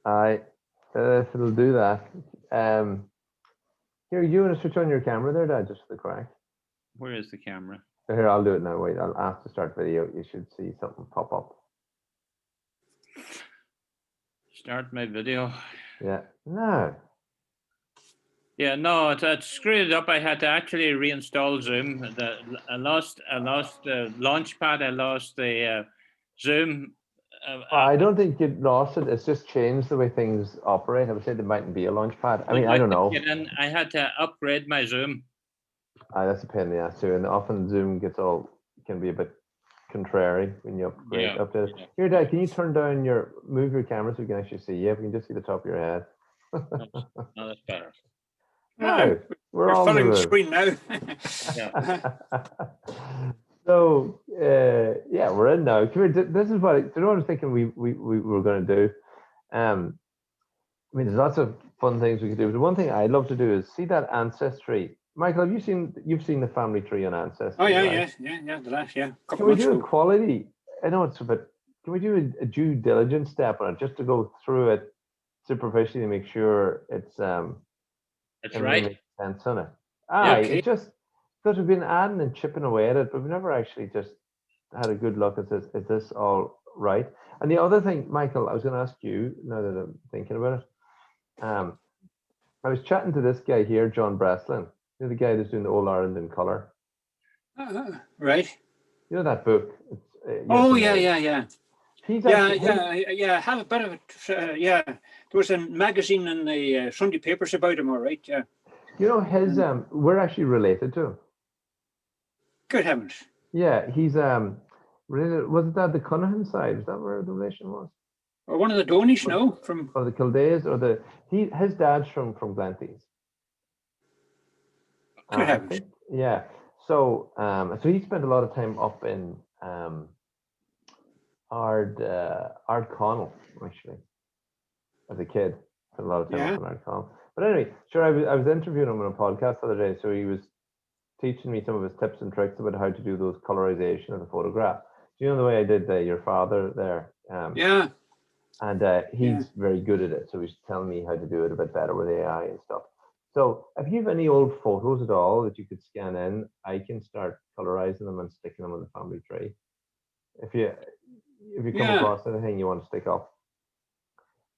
I it'll do that. Um, Here, you want to switch on your camera there, Dad, just for the crack. Where is the camera? Here, I'll do it now. Wait, I'll ask to start video. You should see something pop up. Start my video. Yeah. No. Yeah, no, it screwed up. I had to actually reinstall Zoom. I lost the Launchpad. I lost the Zoom. I don't think you lost it. It's just changed the way things operate. I would say there mightn't be a launch pad. I mean, I don't know. I had to upgrade my Zoom. That's a pain in the ass too. And often Zoom can be a bit contrary when you update it. Here, Dad, can you move your camera so we can actually see you? We can just see the top of your head. No, that's better. No, we're filling the screen now. So yeah, we're in now. This is what I was thinking we were going to do. I mean, there's lots of fun things we could do. But one thing I'd love to do is see that ancestry. Michael, you've seen the family tree on Ancestry? Oh yeah, right? yeah. The last Can we do a quality? I know it's a bit. Can we do a due diligence step on it just to go through it superficially to make sure it's right. Makes sense on it? Okay. It just because we've been adding and chipping away at it, but we've never actually just had a good look at this. Is this all right? And the other thing, Michael, I was going to ask you now that I'm thinking about it. I was chatting to this guy here, John Breslin. You know, the guy that's doing the Old Ireland in colour. Right. You know that book? Yeah. He's I have a bit of it. Yeah, there was a magazine and the Sunday papers about him. All right. Yeah. You know his. We're actually related to him. Good heavens. Yeah, he's related. Was it that the Connaghan side? Is that where the relation was? Or one of the Donish, no? Or the Kildays, or his dad's from Glanties. Good heavens. Yeah. So so he spent a lot of time up in Ardconnell, actually, as a kid. Spent a lot of time up in Ardconnell. But anyway, sure, I was interviewing him on a podcast the other day, so he was teaching me some of his tips and tricks about how to do those colorization of the photograph. Do you know the way I did your father there? Yeah. And he's very good at it, so he's telling me how to do it a bit better with AI and stuff. So if you have any old photos at all that you could scan in, I can start colorizing them and sticking them on the family tree. If you come across anything you want to stick up,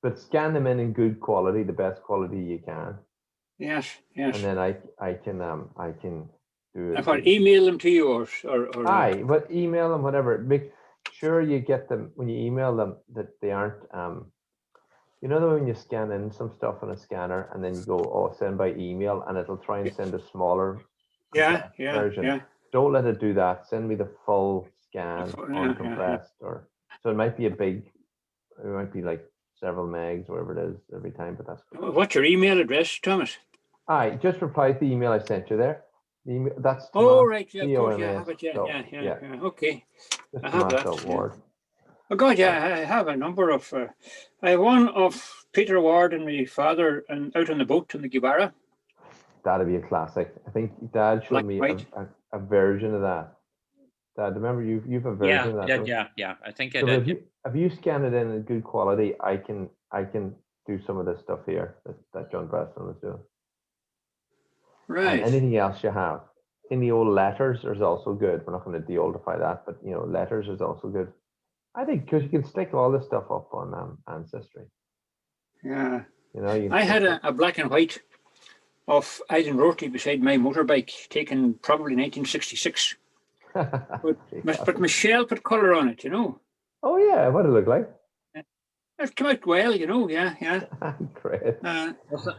but scan them in good quality, the best quality you can. Yes. And then I can do it. If I email them to you or but email them, whatever. Make sure you get them when you email them that they aren't you know when you scan in some stuff on a scanner and then you go send by email and it'll try and send a smaller version. Yeah. Don't let it do that. Send me the full scan uncompressed or so it might be it might be like several megs, whatever it is every time, but that's cool. What's your email address, Thomas? Just reply to the email I sent you there. The email, that's Tomas, right, yeah, of course, I have it, yeah. Okay. I have that. Ward. Oh God, I have a number of. I have one of Peter Ward and my father, and out on the boat in the Guevara. That'd be a classic. I think Dad showed me a version of that. Dad, remember you've a version of that? Yeah. I think I did. If you scan it in good quality, I can do some of this stuff here that John Breslin was doing. Right. And anything else you have in the old letters is also good. We're not going to de-oldify that, but letters is also good. I think because you can stick all this stuff up on Ancestry. Yeah. I had a black and white of Aidan Rorty beside my motorbike, taken probably 1966. but Michelle put colour on it, Oh yeah, what did it look like? It came out well, yeah. Great.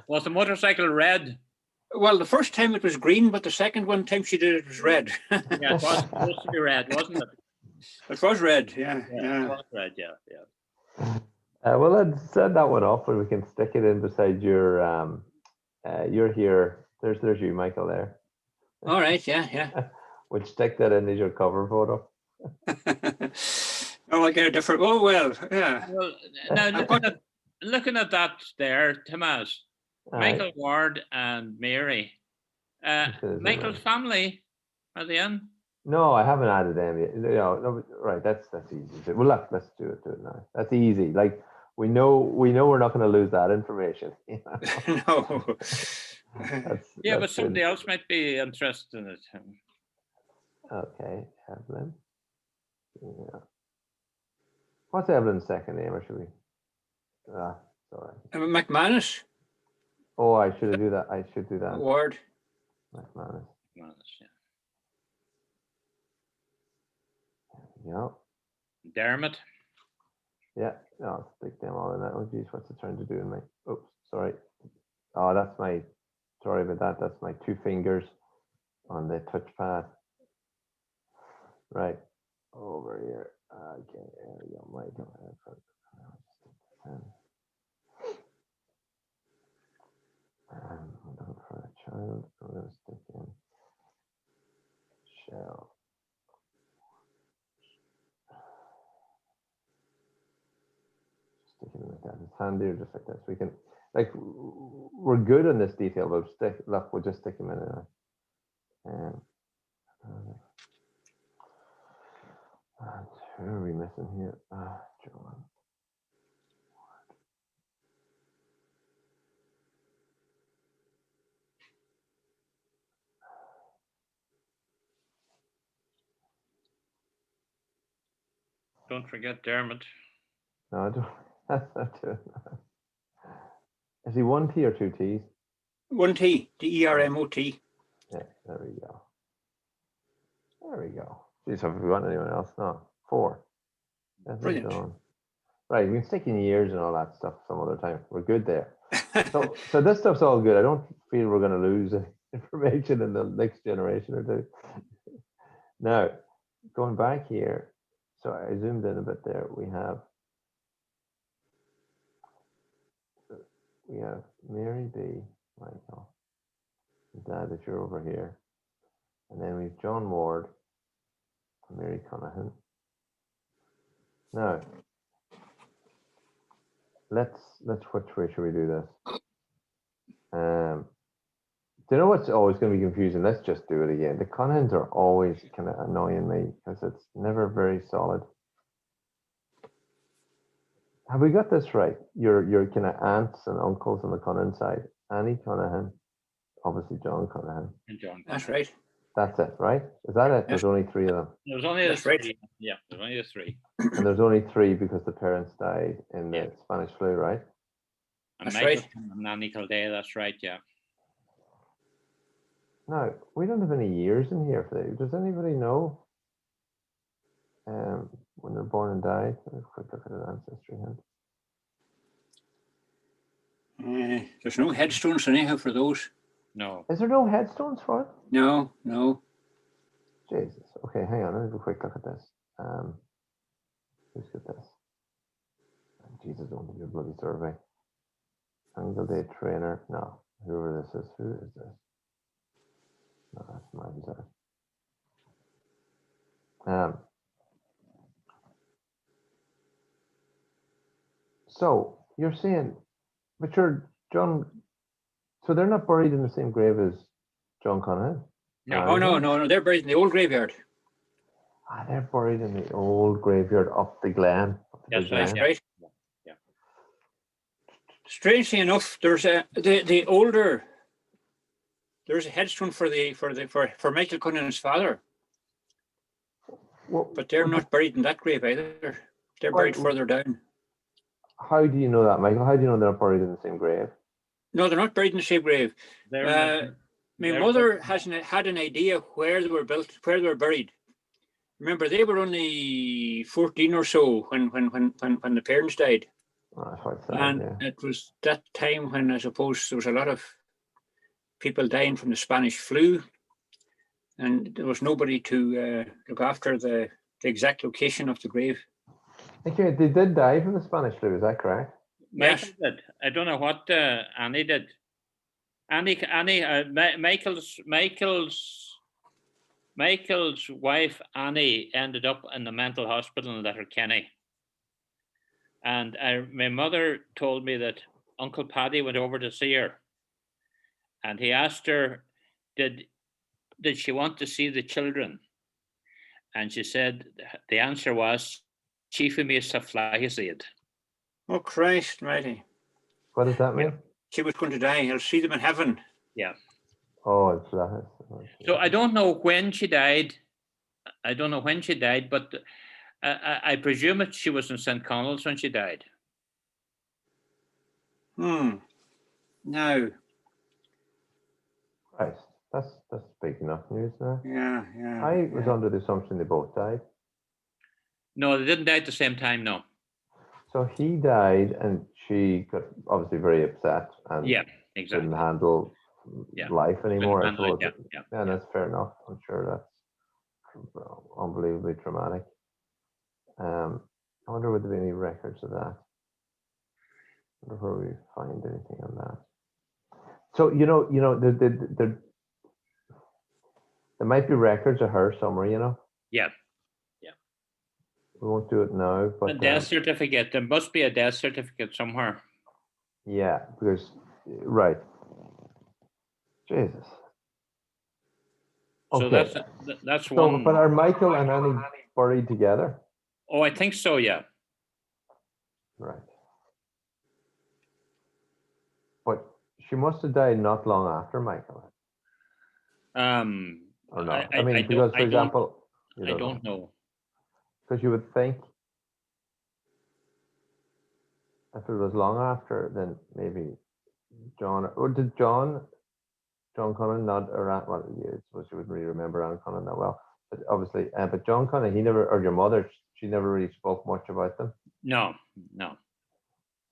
Was the motorcycle red? Well, the first time it was green, but the second time she did it was red. Yeah, it was supposed to be red, wasn't it? It was red, yeah. It was red, yeah. Well, let's set that one off, and we can stick it in beside your. You're here. There's you, Michael. There. All right, yeah. We'll stick that in as your cover photo. I get a different. Oh well, yeah. Well, now looking at that there, Tomas, Michael Ward and Mary. Michael's family, are they in? No, I haven't added them yet. No, right, that's easy. Well, let's do it now. That's easy. Like we know we're not going to lose that information. No. But somebody else might be interested in it. Okay, Evelyn. Yeah. What's Evelyn's second name, or should we? Sorry. McManus. Oh, I should do that. I should do that. Ward. McManus. Yeah. Yeah. Dermot. Yeah. No, I'll stick them all in that. Oh, geez, what's it trying to do in my? Oops, sorry. Oh, that's my. Sorry about that. That's my 2 fingers on the touchpad. Right. Over here. Okay, there we go. Michael. I'm looking for a child. I'm going to stick in shell. Stick it like that. It's handier just like this. We can, like, we're good on this detail, but look, we'll just stick them in there. And who are we missing here? John. Don't forget Dermot. No, I don't. That's not true. Is he 1 T or 2 T's? 1 T. DERMOT. Yeah, there we go. There we go. Geez, have we got anyone else? No, 4. That's Brilliant. Right, we can stick in years and all that stuff some other time. We're good there. So this stuff's all good. I don't feel we're going to lose information in the next generation or 2. Now, going back here, so I zoomed in a bit there. We have Mary B. Michael, Dad, that you're over here, and then we've John Ward, and Mary Connaghan. Now, let's which way should we do this? Do you know what's always going to be confusing? Let's just do it again. The Connaghans are always kind of annoying me because it's never very solid. Have we got this right? Your kind of aunts and uncles on the Connaghan side. Annie Connaghan, obviously John Connaghan. And John. That's right. That's it, right? Is that it? There's only 3 of them. There was only That's 3. right. Yeah, there's only 3. And there's only 3 because the parents died in the Spanish flu, right? And That's Michael right. and Nanny Kildare, that's right, yeah. Now, we don't have any years in here for that. Does anybody know when they're born and died? Let's quick look at an ancestry hint. There's no headstones anyhow for those. No. Is there no headstones for it? No. Jesus. Okay, hang on. Let me have a quick look at this. Who's got this? Jesus, don't do your bloody survey. Angle Day Trainer. No. Whoever this is. Who is this? No, that's my bizarre. So you're saying, but you're John. So they're not buried in the same grave as John Connaghan? No. No. They're buried in the old graveyard. They're buried in the old graveyard up the glen. That's Right. Yeah. Strangely enough, there's a headstone for Michael Connaghan's father, but they're not buried in that grave either. They're buried further down. How do you know that, Michael? How do you know they're buried in the same grave? No, they're not buried in the same grave. My mother had an idea where they were built, where they were buried. Remember, they were only 14 or so when the parents died. Oh, that's quite sad, and it was that time when I suppose there was a lot of people dying from the Spanish flu, and there was nobody to look after the exact location of the grave. Okay, they did die from the Spanish flu, is that correct? Michael did. I don't know what Annie did. Michael's wife Annie ended up in the mental hospital in Letterkenny. And my mother told me that Uncle Paddy went over to see her, and he asked her, did she want to see the children? And she said the answer was, "Chief of me is a fly said." Oh, Christ, mighty. What does that mean? She was going to die. I'll see them in heaven. Yeah. Oh, it's that. So I don't know when she died. But I presume she was in St. Connell's when she died. No. Christ, that's big enough news now. Yeah. I was under the assumption they both died. No, they didn't die at the same time. No. So he died, and she got obviously very upset and Yeah, exactly. couldn't handle life anymore. I suppose. Yeah, that's fair enough. I'm sure that's unbelievably traumatic. I wonder would there be any records of that? I wonder where we find anything on that. So there might be records of her somewhere. Yeah. We won't do it now, but a death certificate. There must be a death certificate somewhere. Yeah, because right. Jesus. So Okay. that's one. But are Michael and Annie buried together? Oh, I think so. Yeah. Right. But she must have died not long after Michael. Or not? I mean, because for example, I don't know. Because you would think if it was long after, then maybe John, or did John Connaghan not around? Well, I suppose you wouldn't really remember Anne Connaghan that well, but obviously, but John Connaghan, he never, or your mother, she never really spoke much about them. No. I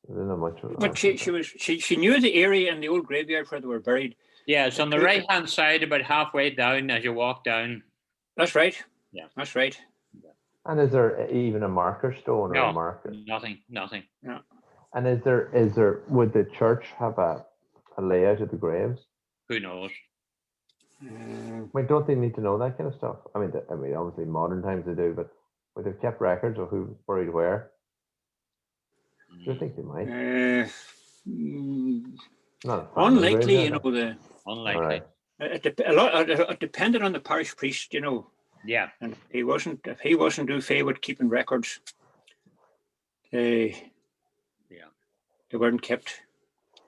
don't know much about. But she knew the area and the old graveyard where they were buried. Yeah, it's on the right hand side, about halfway down as you walk down. That's right. Yeah, that's right. And is there even a marker stone or a marker? Nothing. No. And is there? Would the church have a layout of the graves? Who knows? Wait, don't they need to know that kind of stuff? I mean, obviously modern times they do, but would they've kept records of who's buried where? Do you think they might? Not unlikely, unlikely. Right. It depended on the parish priest, Yeah. And if he wasn't au fait with keeping records, they weren't kept.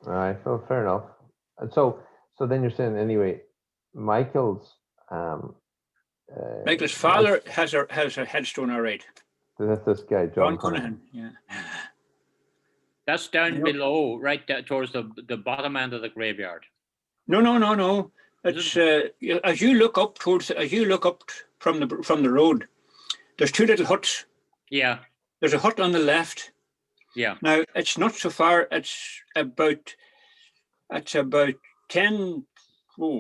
All right. So fair enough. And so then you're saying anyway, Michael's father has a headstone, all right. That's this guy, John Connaghan. Yeah. That's down below, right towards the bottom end of the graveyard. No. It's as you look up from the road, there's two little huts. Yeah. There's a hut on the left. Yeah. Now it's not so far. It's about 10,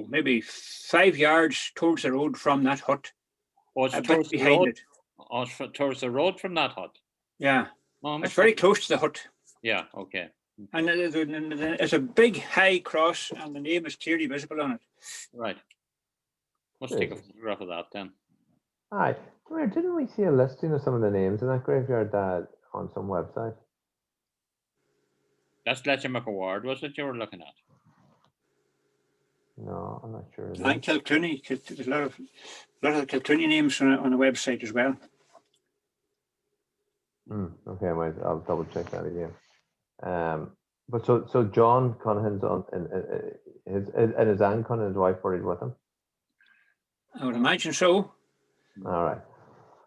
maybe 5 yards towards the road from that hut. Oh, it's towards the road. Oh, it's towards the road from that hut. Yeah. It's very close to the hut. Yeah. Okay. And there's a big high cross, and the name is clearly visible on it. Right. Let's take a photograph of that then. Aye. Didn't we see a listing of some of the names in that graveyard on some website? That's Fletcher McAward, was it you were looking at? No, I'm not sure. And Kilclooney, there's a lot of the Kilclooney names on the website as well. Okay, I'll double check that again. But so John Connaghan's on, and his Anne Connaghan, his wife, buried with him. I would imagine so. All right.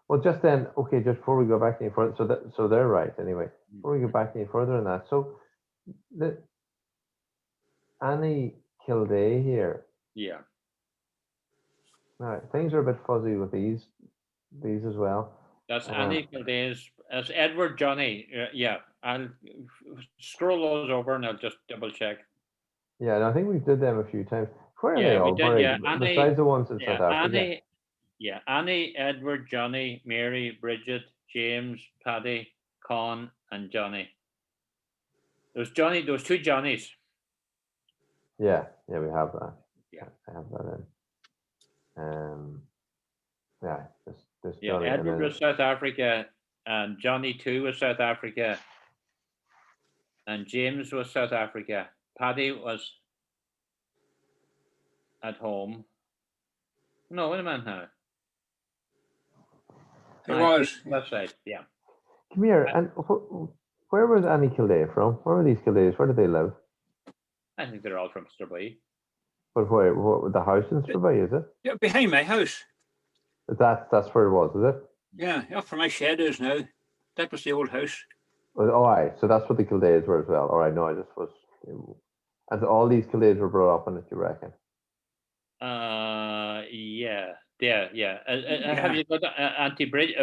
Well, just then, okay, just before we go back any further, so they're right anyway. Before we go back any further on that, so Annie Kildare here. Yeah. All right, things are a bit fuzzy with these as well. That's Annie Kildare's. That's Edward Johnny. Yeah, I'll scroll those over and I'll just double check. Yeah, and I think we did them a few times. Where are they all we did, Annie, besides the ones in South Africa? Annie, Edward, Johnny, Mary, Bridget, James, Paddy, Con, and Johnny. There's two Johnnies. Yeah, we have that. Yeah, I have that in. This Johnny. Edward was South Africa, and Johnny too was South Africa, and James was South Africa. Paddy was at home. No, wait a minute now. It was. That's right. Yeah. Come here, and Where was Annie Kildare from? Where were these Kildares? Where did they live? I think they're all from Straboy. But where? What, the house in Straboy, is it? Yeah, behind my house. That's where it was, is it? Yeah, up where my shed is now. That was the old house. Oh, aye. So that's what the Kildares were as well. All right, no, I just was. And all these Kildares were brought up in it, you reckon? Yeah. Have you got Auntie Bridget?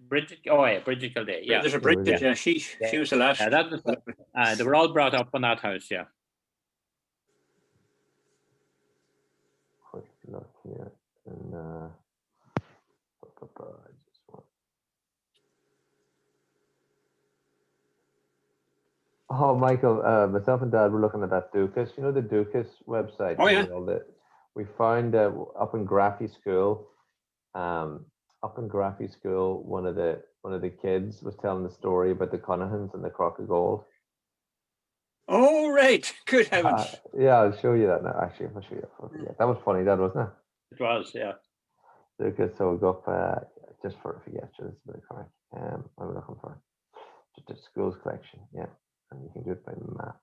Bridget? Oh, yeah, Bridget Kildare. Yeah. There's a Bridget. Yeah, she was the last. Yeah, that was. They were all brought up in that house. Yeah. Quick look here, and I just want. Oh, Michael, myself and Dad were looking at that Duchas. You know the Duchas website. Oh, yeah. We found up in Graffy School. One of the kids was telling the story about the Connaghans and the crock of gold. Oh, right. Good heavens. Yeah, I'll show you that now. Actually, I'll show you. Yeah, that was funny, that wasn't it? It was, yeah. Duchas, so we go up just for forget. This is a bit correct. I'm looking for just a schools collection. Yeah, and you can do it by map.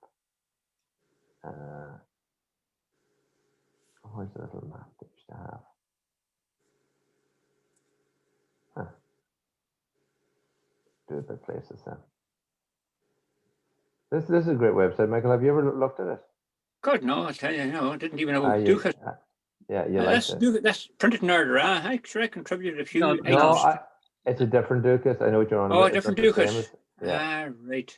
Where's the little map that you used to have? Huh. Do it by places then. This is a great website, Michael. Have you ever looked at it? God, no, I tell you, no, I didn't even know Duchas. Yeah, you like it. That's printed in order. I'm sure I contributed a few. No, it's a different Duchas. I know what you're on. Oh, a different Duchas. Yeah, right.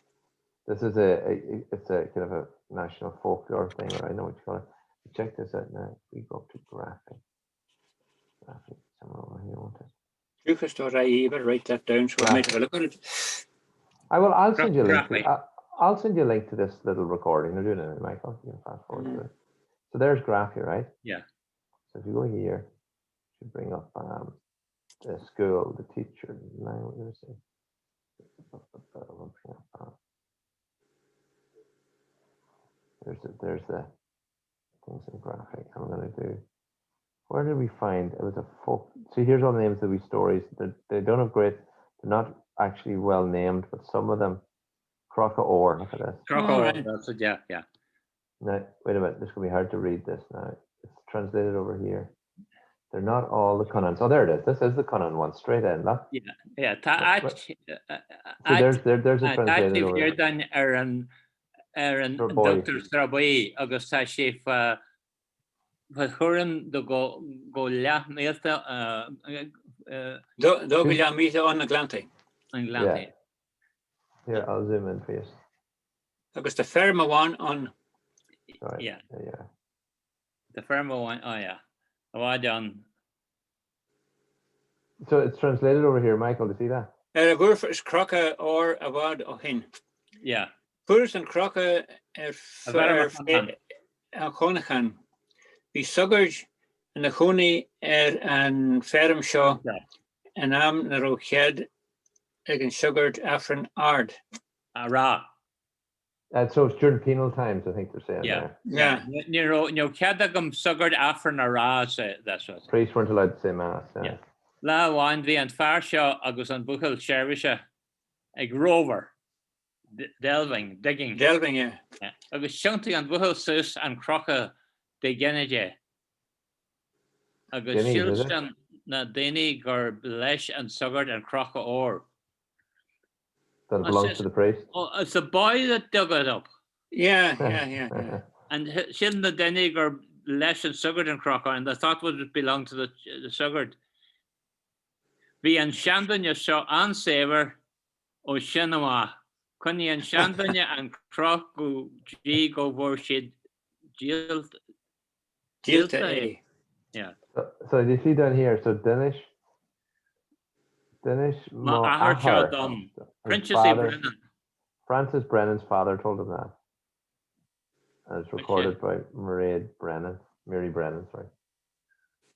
This is it's a kind of a national folklore thing, or I know what you call it. Check this out now. We go up to graphic somewhere over here, won't it? Duchas.ie, better write that down so I might have a look at it. I'll send you a link. I'll send you a link to this little recording. They're doing it, Michael. You can fast forward to it. So there's Graphy, right? Yeah. So if you go here, you should bring up the school, the teacher, language. Let me see. There's the things in graphic. I'm going to do. Where did we find? It was a folk. See, here's all the names of these stories. They don't have great. They're not actually well named, but some of them. Crock-o-Or. Look at this. Crock-o-Or. That's it. Yeah, yeah. Now, wait a minute. This is going to be hard to read. This now. It's translated over here. They're not all the Connaghans. Oh, there it is. This is the Connaghan one, straight in. Look. Yeah. So there's a translated over here. Then Dr. Straboy agus tá sé churan do go leath méalta do go leath méalta on the Glante. Here, I'll zoom in for you. Agus the Ferma one on. Right. Yeah. Yeah. The Ferma one. Oh yeah. Awad on. So it's translated over here, Michael. Do you see that? Gurf is Croca or Awad O'Hin. Yeah. Purs and Croca Connaghan. Be Suggard and the Honey and Ferm Shaw and Am na Rochad again Suggard Afrin Ard. Ra. So it's during penal times, I think they're saying. Yeah. No, Cadagum Suggard Afrin Ra. That's what. Priests weren't allowed to say mass. Yeah. La Wan vi an Farshaw agus an Buchel Shervisha ag rover. Delving, digging. Delving, yeah. Agus shunting an Buchel Sus and Croca de Genege. Agus Shilston na Dini gur Lesh and Suggard and Croca-o-Or. That belongs to the priest. Oh, it's the boy that dug it up. Yeah. And Shilton the Dini gur Lesh and Suggard and Croca, and they thought would belong to the Suggard. Vi an Shandanya saw an saver o Shinama. Kunni an Shandanya and Crocu G go worship Jilt. Yeah. So you see down here, so Danish Princess Brennan. Francis Brennan's father told him that. And it's recorded by Mary Brennan, sorry.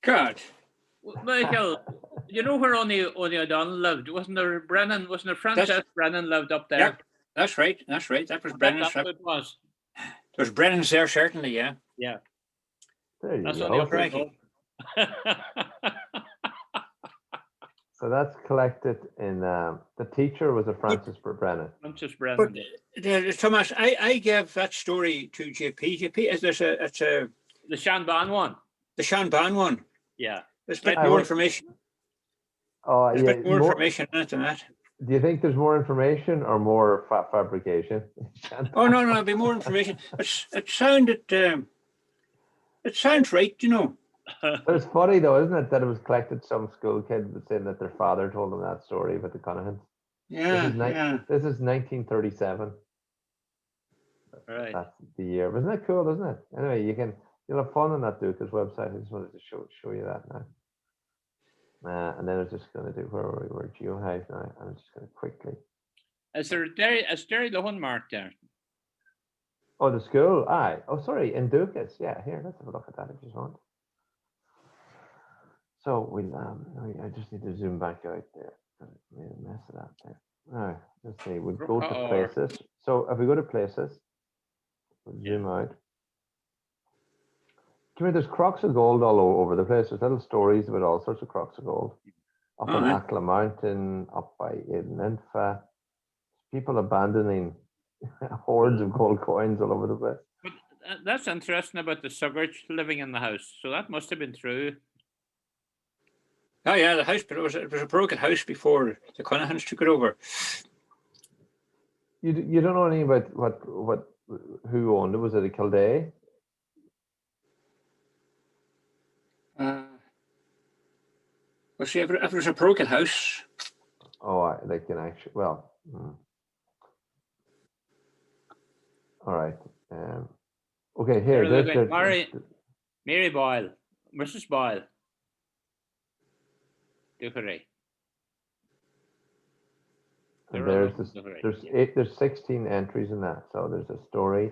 God. Michael, you know where only O'Donnell lived? Wasn't there Francis Brennan lived up there? Yep, that's right. That was Brennan's. That's what it was. There's Brennan's there, certainly, yeah. Yeah. There you That's go. only up there. So that's collected in the teacher was a Francis Brennan. Francis But Brennan. Thomas, I gave that story to JP. JP, is this it's a The Shanban one. the Shanban one? Yeah. There's a bit Right. more information. Oh, There's yeah. a bit more information in it than that. Do you think there's more information or more fabrication? Oh no, there'll be more information. It sounded it sounds right, you know. But it's funny though, isn't it, that it was collected? Some school kid was saying that their father told them that story about the Connaghans. Yeah, This is 1937. Right. That's the year. Isn't that cool, isn't it? Anyway, you'll have fun on that Duchas website. I just wanted to show you that now. And then I was just going to do where we were GeoHive now. I'm just going to quickly. Is there a Derry Lohan mark there? Oh, the school. Aye. Oh, sorry, in Duchas. Yeah, here. Let's have a look at that if you want. So we'll. I just need to zoom back out there. I made a mess of that there. All right. Let's see. We'll go to places. So if we go to places, we'll zoom out. Come here, there's crocks of gold all over the place. There's little stories about all sorts of crocks of gold. Up on Ackla Mountain, up by Ninfa. People abandoning hordes of gold coins all over the place. But that's interesting about the Suggers living in the house. So that must have been true. Oh yeah, the house, but it was a broken house before the Connaghans took it over. You don't know anything about who owned it? Was it a Kildare? Well, see, if it was a broken house. Oh, they can actually. Well, all right. Okay, here. There's Mary Boyle, Mrs. Boyle. Duchas. And there's 16 entries in that. So there's a story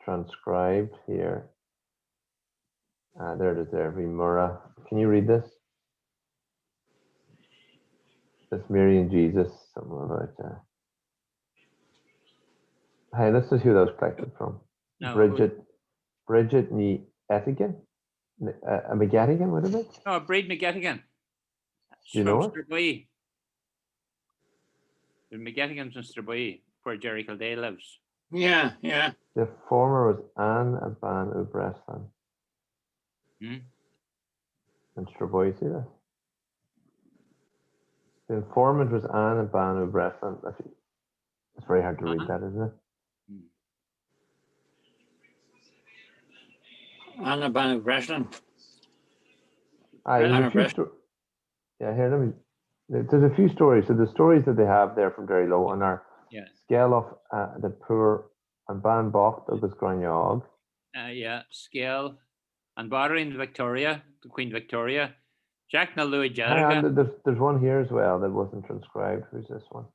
transcribed here. There it is there, Vimura. Can you read this? That's Mary and Jesus, something about hey, let's just see who that was collected from. No, Bridget Ni Ettigan? McGettigan, what is it? No, Breed McGettigan. Do you know it? Straboy. The McGettigans in Straboy, where Jerry Kildare lives. Yeah, yeah. The former was Anne Aban Ubreslan. And Straboy, see that? The informant was Anne Aban Ubreslan. It's very hard to read that, isn't it? Anna Ban Breslin. Yeah, here, there's a few stories. So the stories that they have there from Derry Low on our scale of the poor and Ban Bach, Douglas Granyog. Scale and Barring Victoria, the Queen Victoria. Jack na Louis Jarga. There's one here as well that wasn't transcribed. Who's this one?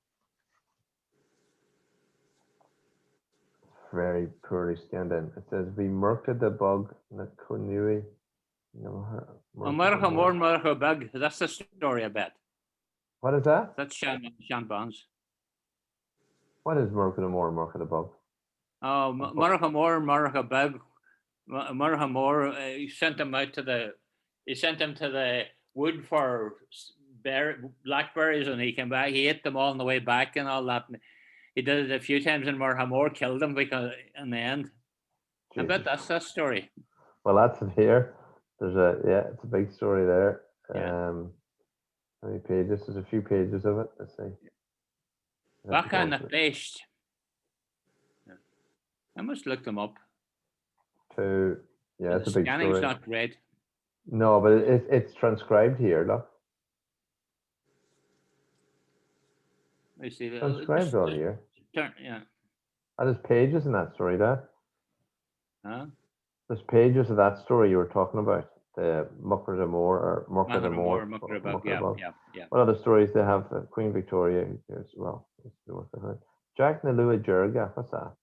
Very poorly scanned in. It says we murked the bug na Kunui. Marha bug. That's the story I bet. What is that? That's Sean Bonds. What is murked the bug? Oh, Marha bug. Marha he sent him out to the wood for blackberries, and he came back. He ate them all on the way back and all that. And he did it a few times, and Marhamore killed him because in the end. Jesus. I bet that's that story. Well, that's it here. There's it's a big story there. Yeah. How many pages? There's a few pages of it. Let's see. Back on the best. I must look them up. It's a big scanning's story. Not great. No, but it's transcribed here, look. I see that. Transcribed all here. Yeah. There's pages in that story there. Huh? There's pages of that story you were talking about. The Mucker the Moor or Mucker the Moor. Yeah. What other stories they have? Queen Victoria as well. Jack na Louis Jerga. What's that?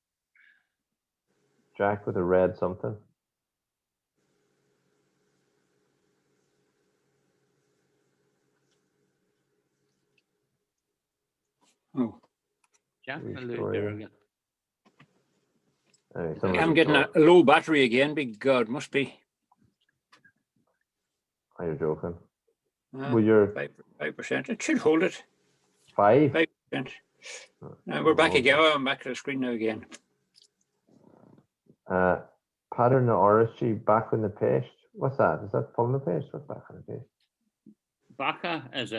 Jack with a red something. Oh. Jack na Louis Jerga. Anyway, I'm getting a low battery again. Big God, must be. Are you joking? Would your 5%? It should hold it. 5%? 5%. We're back again. I'm back to the screen now again. Pattern na RSG back on the page. What's that? Is that from the page? What's back on the page? Baka is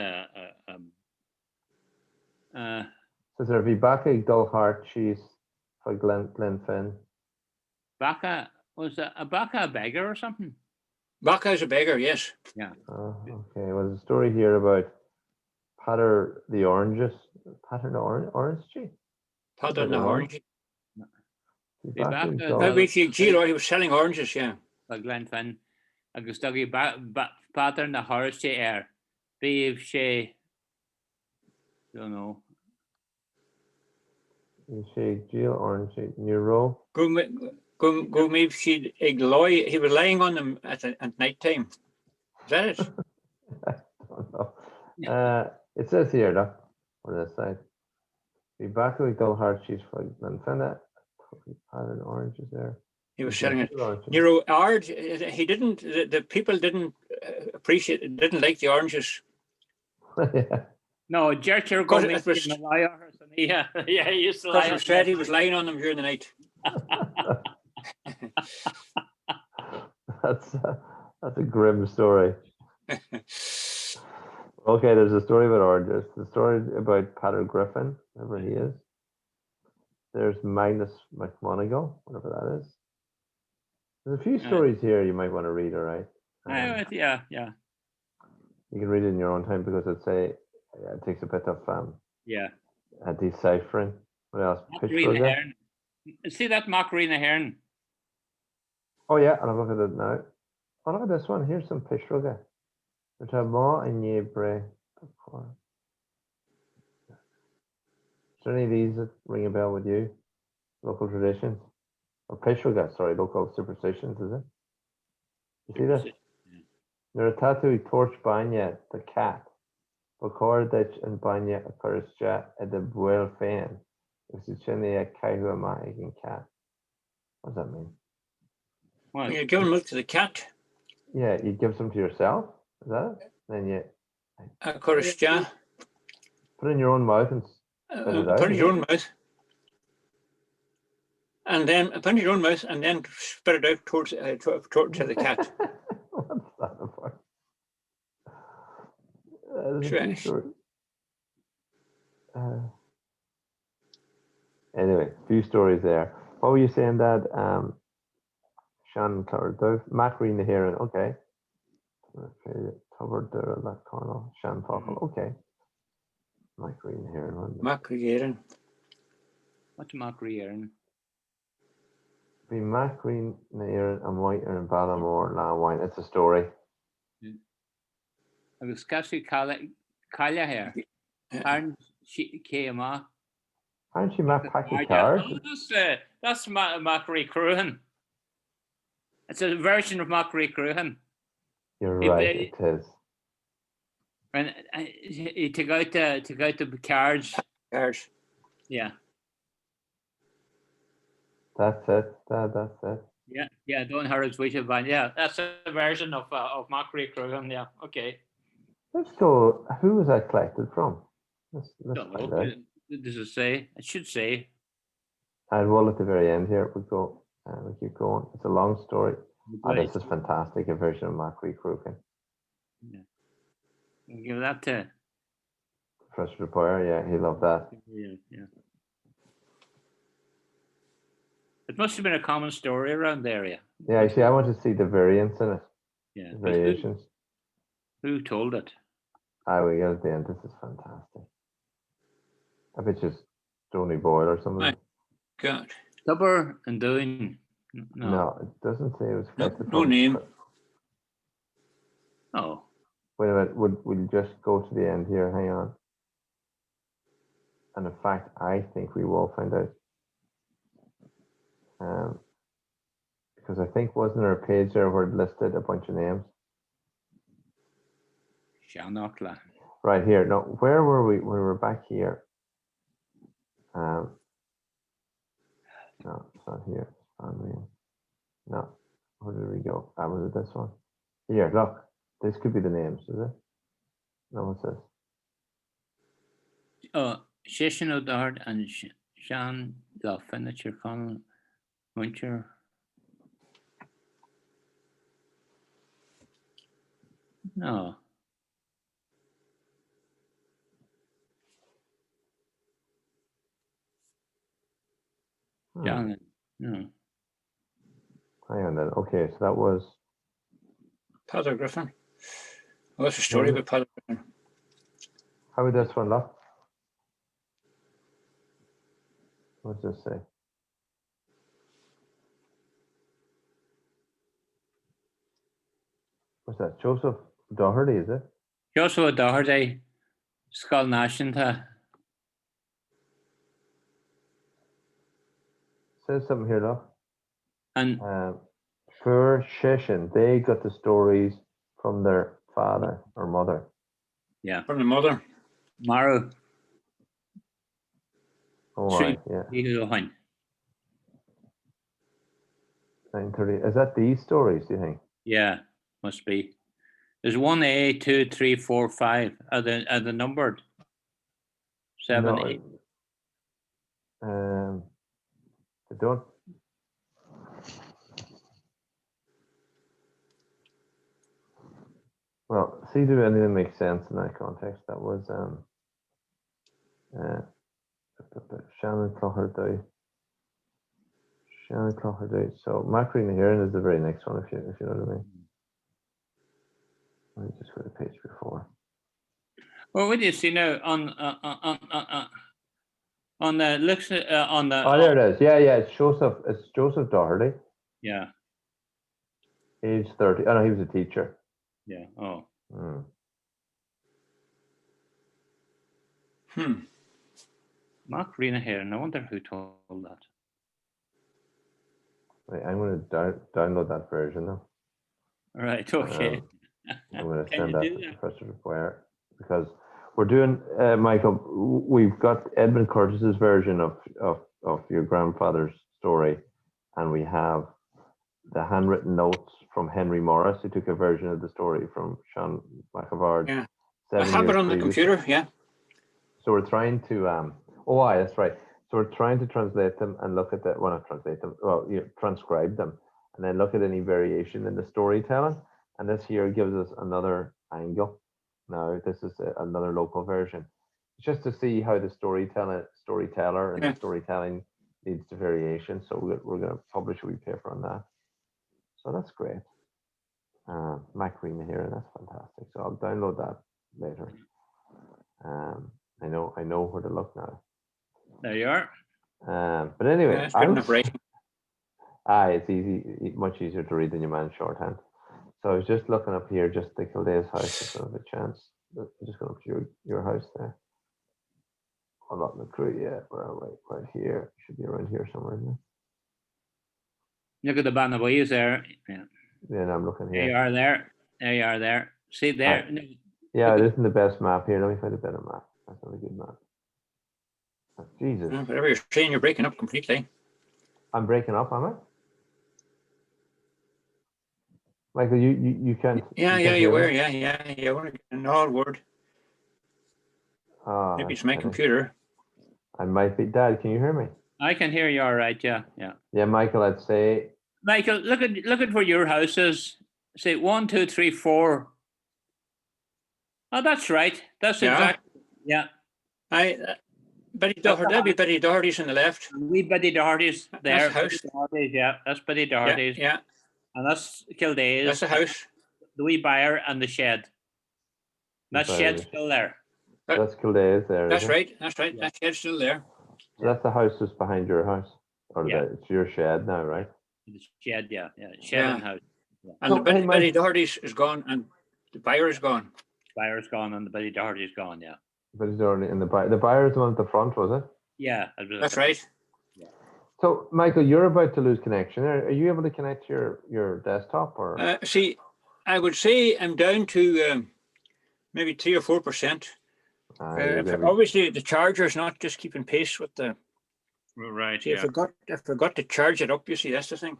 Says there be Baka Dull Heart Cheese for Glen Finn. Baka was a Baka a beggar or something? Baka is a beggar, yes. Yeah. Okay. Well, there's a story here about Patter the Oranges. Patter the Orange Tree? Patter the Orange. He was selling oranges, yeah. Glen Finn. Agus doggy Patter na Horse air. Beef she. Don't know. She Jill Orange Neuro. Go maybe she Igloy. He was laying on them at night time. Is that it? I don't know. It says here, though, on this side. Be back with Dull Heart Cheese for Glenfinna. Pattern oranges there. He was selling it. Nero Ard. He didn't. The people didn't appreciate. Didn't like the oranges. Yeah. No, Gertrude was a liar. Yeah, he used to lie. Said he was lying on them during the night. That's a grim story. Okay, there's a story about oranges. The story about Patter Griffin, whoever he is. There's Magnus McMonigal, whatever that is. There's a few stories here you might want to read, all right? Yeah. You can read it in your own time because it takes a bit of deciphering. What else? See that Macarena Hearn? Oh yeah, and I'll look at it now. Oh, look at this one. Here's some Pishruga. Which have more in Yebre. Is there any of these that ring a bell with you? Local traditions? Or Pishruga, sorry, local superstitions, is it? You see this? There are tattoo torch banya the cat. Bacordich and banya a currisja at the buel fan. Which is chini a kaihua egin cat. What does that mean? Well, you're giving milk to the cat. Yeah, you give some to yourself. Is that it? Then you a currisja. Put it in your own mouth and spit it out. Put it in your own mouth. And then put it in your own mouth and then spit it out towards to the cat. What's that about? Anyway, few stories there. What were you saying, Dad? Shannon Clark, Macarena Heron, okay. Covered that corner. Shannon Fockle, okay. Macarena Heron. Macarena. What's Macarena? Be Macarena Heron and White and Ballamore Land Wine. It's a story. I was Cassie Kaya here. Aren't she came off? Aren't you Matt Packy Card? That's Macri Cruhan. It's a version of Macri Cruhan. You're right, it is. And he took out the cards. Cards. Yeah. That's it. That's it. Yeah. Don't hurt his wish about. Yeah, that's a version of Macri Cruhan. Yeah. Okay. Let's go. Who was that collected from? Let's find out. Does it say? It should say. And well, at the very end here, we go. We keep going. It's a long story. This is fantastic. A version of Macri Cruhan. Yeah. Give that to Professor DePoyer. Yeah, he loved that. Yeah. It must have been a common story around the area. Yeah, actually, I want to see the variants in it. Yeah. The variations. Who told it? We got at the end. This is fantastic. I bet it's Stony Boyle or something. My God. Tupper and Doing. No, it doesn't say it was collected. No name. Oh. Wait a minute. We'll just go to the end here. Hang on. And in fact, I think we will find out. Because I think wasn't there a page there where it listed a bunch of names? Shannockla. Right here. No, where were we? We were back here. No, it's not here. No, where did we go? Was it this one? Here, look. This could be the names, is it? No, what's this? Shishin O'Dard and Sean Dolphin at your con Muncher. No. John, no. Hang on then. Okay, so that was Father Griffin. Oh, that's a story about Father Griffin. How would this one look? What does this say? What's that? Joseph Doherty, is it? Joseph O'Doherty, Skull Nashanta. Says something here, look. And For Shishin, they got the stories from their father or mother. yeah. From the mother. Maru. Oh, right, yeah. 9:30. Is that these stories, do you think? Yeah, must be. There's 1A, 2, 3, 4, 5. Are they numbered? 7, No, 8. They don't. Well, see, do anything make sense in that context? That was Shannon Clogherty. Shannon Clogherty. So Macri Nahiran is the very next one, if you know what I mean. Let me just go to the page before. Well, what do you see now on the looks on the? Oh, there it is. Yeah, yeah. It's Joseph Doherty. Yeah. Age 30. Oh no, he was a teacher. Yeah. Oh. Mark Rena here, and I wonder who told that. Wait, I'm going to download that version now. Right. Okay. I'm going to send that to Professor Ware because we're doing, Michael. We've got Edmund Curtis's version of your grandfather's story, and we have the handwritten notes from Henry Morris, who took a version of the story from Sean McAvard. Yeah, I have it on the computer. Yeah. So we're trying to that's right. So we're trying to translate them and look at the not translate them. Well, transcribe them and then look at any variation in the storytelling. And this here gives us another angle. Now this is another local version, just to see how the storyteller and the storytelling leads to variation. So we're going to publish a wee paper on that. So that's great. Macarena here, and that's fantastic. So I'll download that later. I know where to look now. There you are. But anyway, it's good enough writing. It's easy, much easier to read than your man's shorthand. So I was just looking up here, just the Kilda's house, if I have a chance. I'm just going up to your house there. I'm not in the crew yet. Where am I? Right here. Should be around here somewhere, isn't it? Look at the band of boys there. Yeah. Yeah, I'm looking here. There you are there. There you are there. See there. Yeah, it isn't the best map here. Let me find a better map. That's not a good map. Oh, Jesus. Whatever you're saying, you're breaking up completely. I'm breaking up, am I? Michael, you can't. Yeah, you were. Yeah. An odd word. Oh, maybe it's my computer. I might be. Dad, can you hear me? I can hear you all right. Yeah. Yeah, Michael, I'd say. Michael, look at where your house is. Say 1, 2, 3, 4. Oh, that's right. That's exactly. Yeah. Betty Doherty. That'd be Betty Doherty's on the left. We Betty Doherty's there. That's the house. Doherty's, yeah, that's Betty Doherty's. Yeah. And that's Kilda's. That's the house. The wee byre and the shed. That shed's still there. That's Kilda's there. That's right. Yeah. That shed's still there. So that's the house that's behind your house. Or it's your shed now, right? The shed, yeah. Shed and house. Yeah. And so, Betty Doherty's is gone and the byre is gone. Byre's gone and the Betty Doherty's gone, yeah. Betty Doherty and the byre is the one at the front, was it? Yeah. That's right. Yeah. So, Michael, you're about to lose connection. Are you able to connect to your desktop? Or see, I would say I'm down to maybe 3 or 4%. Obviously, the charger is not just keeping pace with the. Right. See, I forgot to charge it up. You see, that's the thing.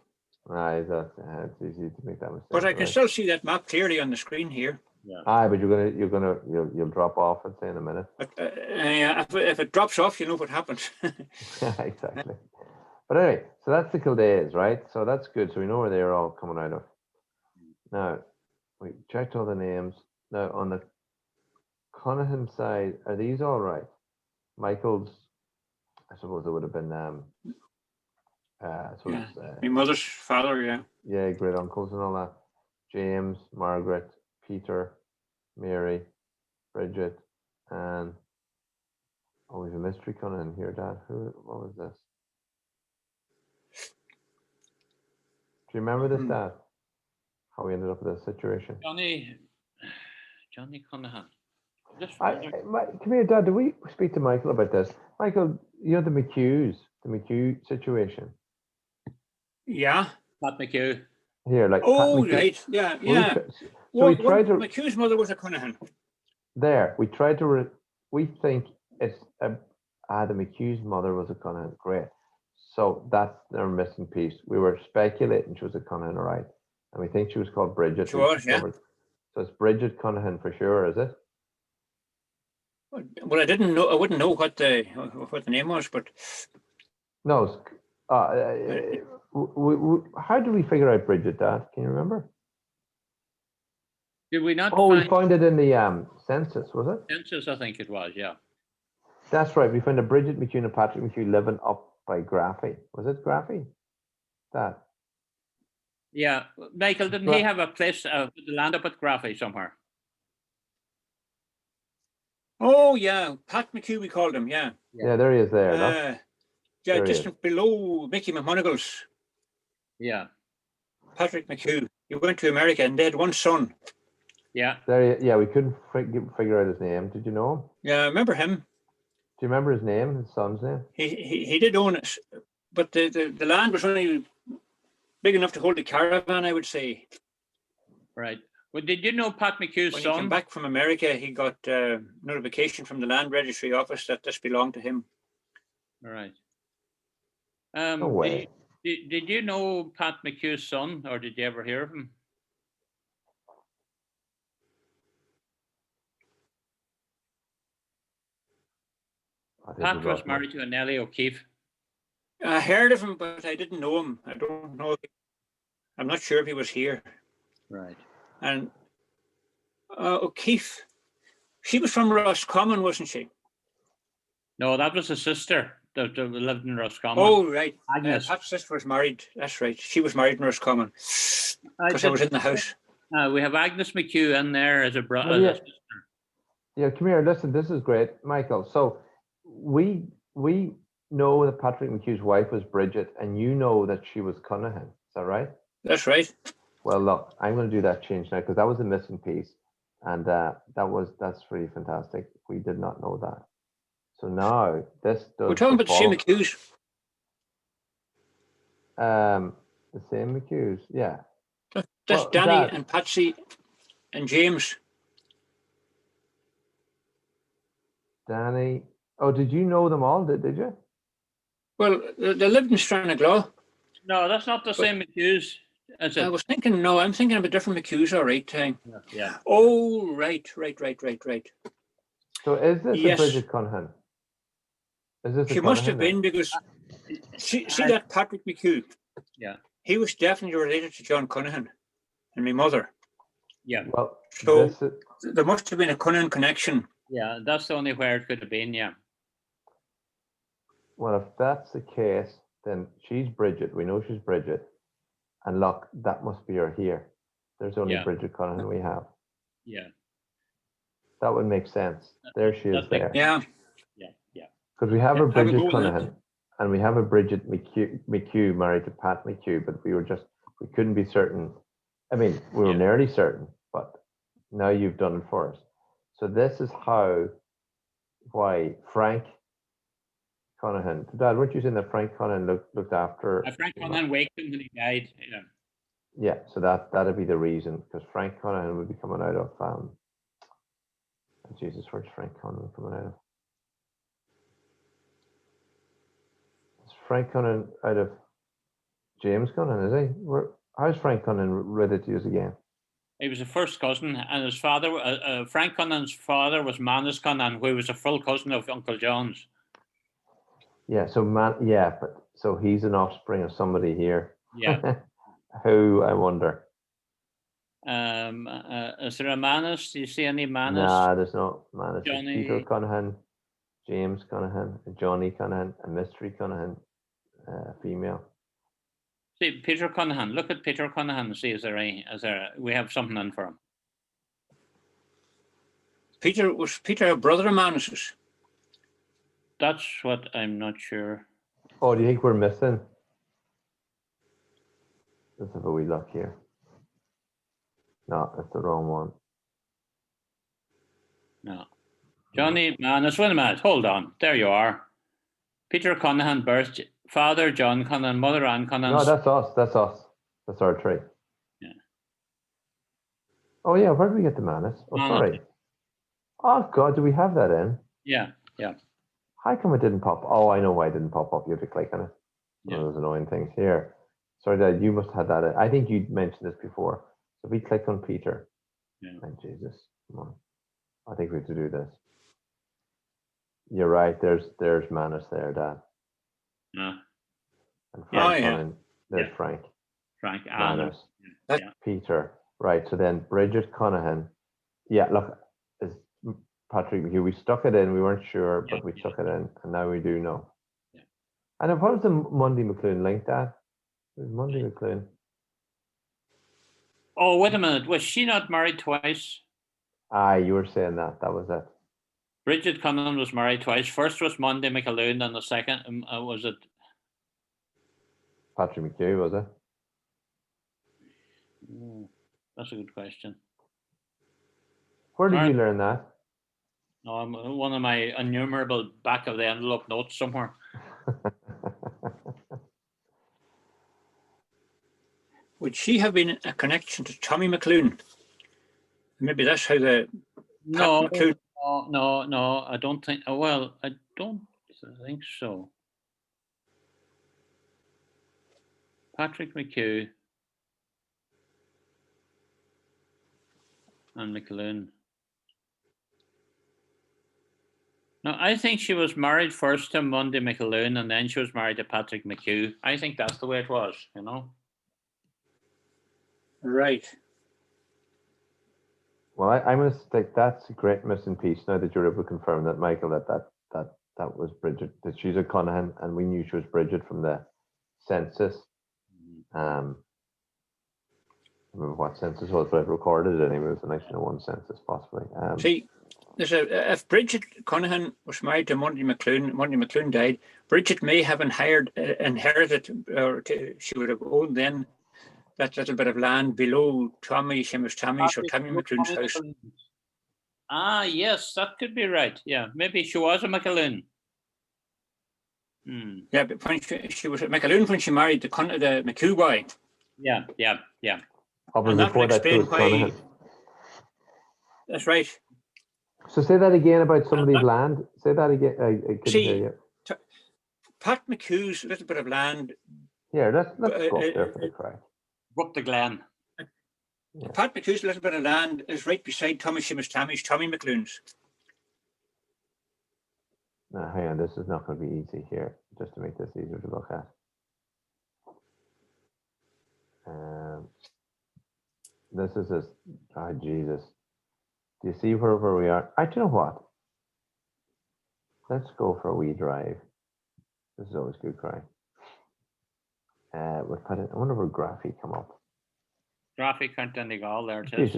It's easy to make that mistake. But I can still see that map clearly on the screen here. Yeah. Aye, but you'll drop off, I'd say, in a minute. But if it drops off, you know what happens. Exactly. But anyway, so that's the Kildays, right? So that's good. So we know where they're all coming out of. Now, we checked all the names. Now, on the Connaghan side, are these all right? Michael's, I suppose it would have been, My mother's father, yeah. Yeah, great uncles and all that. James, Margaret, Peter, Mary, Bridget, and oh, we've a mystery Connaghan here, Dad. What was this? Do you remember this, Dad? How we ended up in this situation? Johnny Connaghan. Come here, Dad. Did we speak to Michael about this? Michael, you know the McHugh situation. Yeah. Pat McHugh. Here, like. Oh, Pat McHugh. right. Yeah, Well, yeah. we tried to. McHugh's mother was a Connaghan. There, we tried to. We think it's the McHugh's mother was a Connaghan. Great. So that's their missing piece. We were speculating she was a Connaghan, right? And we think she was called Bridget. She was, yeah. So it's Bridget Connaghan for sure, is it? Well, I didn't know. I wouldn't know what the name was, but no. How did we figure out Bridget, Dad? Can you remember? Did we not? Oh, we found it in the census, was it? Census, I think it was. Yeah. That's right. We found a Bridget McHugh and a Patrick McHugh living up by Graffy. Was it Graffy? That. Yeah, Michael, didn't he have a place, the land up at Graffy somewhere? Oh yeah, Pat McHugh we called him. Yeah. Yeah, there he is. There. Yeah, just below Mickey McMonagle's. Yeah. Patrick McHugh. He went to America and they had one son. Yeah. There. Yeah, we couldn't figure out his name. Did you know him? Yeah, I remember him. Do you remember his name? His son's name? He did own it, but the land was only big enough to hold a caravan, I would say. Right. Well, did you know Pat McHugh's when son? When he came back from America, he got notification from the land registry office that this belonged to him. All right. No way. Did you know Pat McHugh's son, or did you ever hear of him? Pat was married to a Nellie O'Keefe. I heard of him, but I didn't know him. I don't know. I'm not sure if he was here. Right. And O'Keefe, she was from Roscommon, wasn't she? No, that was a sister that lived in Roscommon. Oh, right. Agnes. Pat's sister was married. That's right. She was married in Roscommon. Because I was in the house. We have Agnes McHugh in there as a brother. Oh, yeah. Yeah, come here. Listen, this is great, Michael. So we know that Patrick McHugh's wife was Bridget, and you know that she was Connaghan. Is that right? That's right. Well, look, I'm going to do that change now because that was a missing piece, and that's really fantastic. We did not know that. So now this does. We're talking about the same McHughs. The same McHughs, yeah. That's Danny and Patsy and James. Danny. Oh, did you know them all? Did you? Well, they lived in Stranaglaw. No, that's not the same McHughs. I was thinking, no, I'm thinking of a different McHughs, all right. Yeah. Oh, right. So is this a Bridget Connaghan? Is this? She must have been because see that Patrick McHugh. Yeah. He was definitely related to John Connaghan and my mother. Yeah. Well, so there must have been a Connaghan connection. Yeah, that's the only where it could have been. Yeah. Well, if that's the case, then she's Bridget. We know she's Bridget. And look, that must be her here. There's only Bridget Connaghan we have. Yeah. That would make sense. There she is there. Yeah. Because we have a Bridget Connaghan and we have a Bridget McHugh married to Pat McHugh, but we couldn't be certain. I mean, we were nearly certain, but now you've done it for us. So this is why Frank Connaghan. Dad, weren't you saying that Frank Connaghan looked after? Frank Connaghan waked him when he died. Yeah. Yeah, so that'd be the reason, because Frank Connaghan would be coming out of Jesus, where's Frank Connaghan coming out of? Is Frank Connaghan out of James Connaghan, is he? How's Frank Connaghan related to us again? He was a first cousin, and his father, Frank Connaghan's father, was Manus Connaghan, who was a full cousin of Uncle John's. Yeah, but so he's an offspring of somebody here. Yeah. Who, I wonder? Is there a Manus? Do you see any Manus? Nah, there's no Manus. There's Johnny. Peter Connaghan, James Connaghan, Johnny Connaghan, a mystery Connaghan, female. See, Peter Connaghan. Look at Peter Connaghan and see is there we have something in for him. Was Peter a brother of Manus's? That's what I'm not sure. Oh, do you think we're missing? Let's have a wee look here. No, that's the wrong one. No. Johnny Manus, wait a minute, hold on. There you are. Peter Connaghan birth, father John Connaghan, mother Anne Connaghan. No, that's us. That's our tree. Yeah. Oh yeah, where did we get the Manus? Oh, Manus. sorry. Oh God, do we have that in? Yeah. How come it didn't pop? Oh, I know why it didn't pop up. You have to click on it. Yeah. One of those annoying things here. Sorry, Dad, you must have had that in. I think you mentioned this before. So if we click on Peter. Yeah. Thank Jesus. Come on. I think we have to do this. You're right. There's Manus there, Dad. Yeah. And Frank Connaghan. Yeah. There's Frank. Frank Manus. Yeah. Peter. Right. So then Bridget Connaghan. Yeah, look, it's Patrick McHugh. We stuck it in. We weren't sure, but we stuck it in, and now we do know. Yeah. And if what was the Monday McLuhan link, Dad? It was Monday McLuhan. Oh, wait a minute. Was she not married twice? Aye, you were saying that. That was it. Bridget Connaghan was married twice. First was Monday McAloon, and the second was it Patrick McHugh, was it? That's a good question. Where did you learn that? No, one of my innumerable back of the envelope notes somewhere. Would she have been a connection to Tommy McLuhan? Maybe that's how the No, I don't think. Well, I don't think so. Patrick McHugh and McLuhan. No, I think she was married first to Monday McAloon, and then she was married to Patrick McHugh. I think that's the way it was, you know. Right. Well, I'm going to stick. That's a great missing piece. Now that you're able to confirm that, Michael, that was Bridget. That she's a Connaghan, and we knew she was Bridget from the census. I remember what census was, but I've recorded it anyway. It was the 1901 census, possibly. See, if Bridget Connaghan was married to Monday McLuhan died, Bridget may have inherited, or she would have owned then that little bit of land below Seamus Tommy's or Tommy McLuhan's house. Ah, yes, that could be right. Yeah, maybe she was a McAloon. Yeah, but when she was at McAloon when she married the McHugh boy. Yeah. And that would explain why. That's right. So say that again about somebody's land. Say that again. I couldn't hear you. Pat McHugh's little bit of land. Yeah, let's go up there for the crack. Up the Glen. Yeah. Pat McHugh's little bit of land is right beside Tommy McLuhan's. Now, hang on, this is not going to be easy here, just to make this easier to look at. This is just, oh Jesus. Do you see where we are? Do you know what? Let's go for a wee drive. This is always good crying. We'll put it, I wonder where Graphy come up. Graphy can't any all there it is.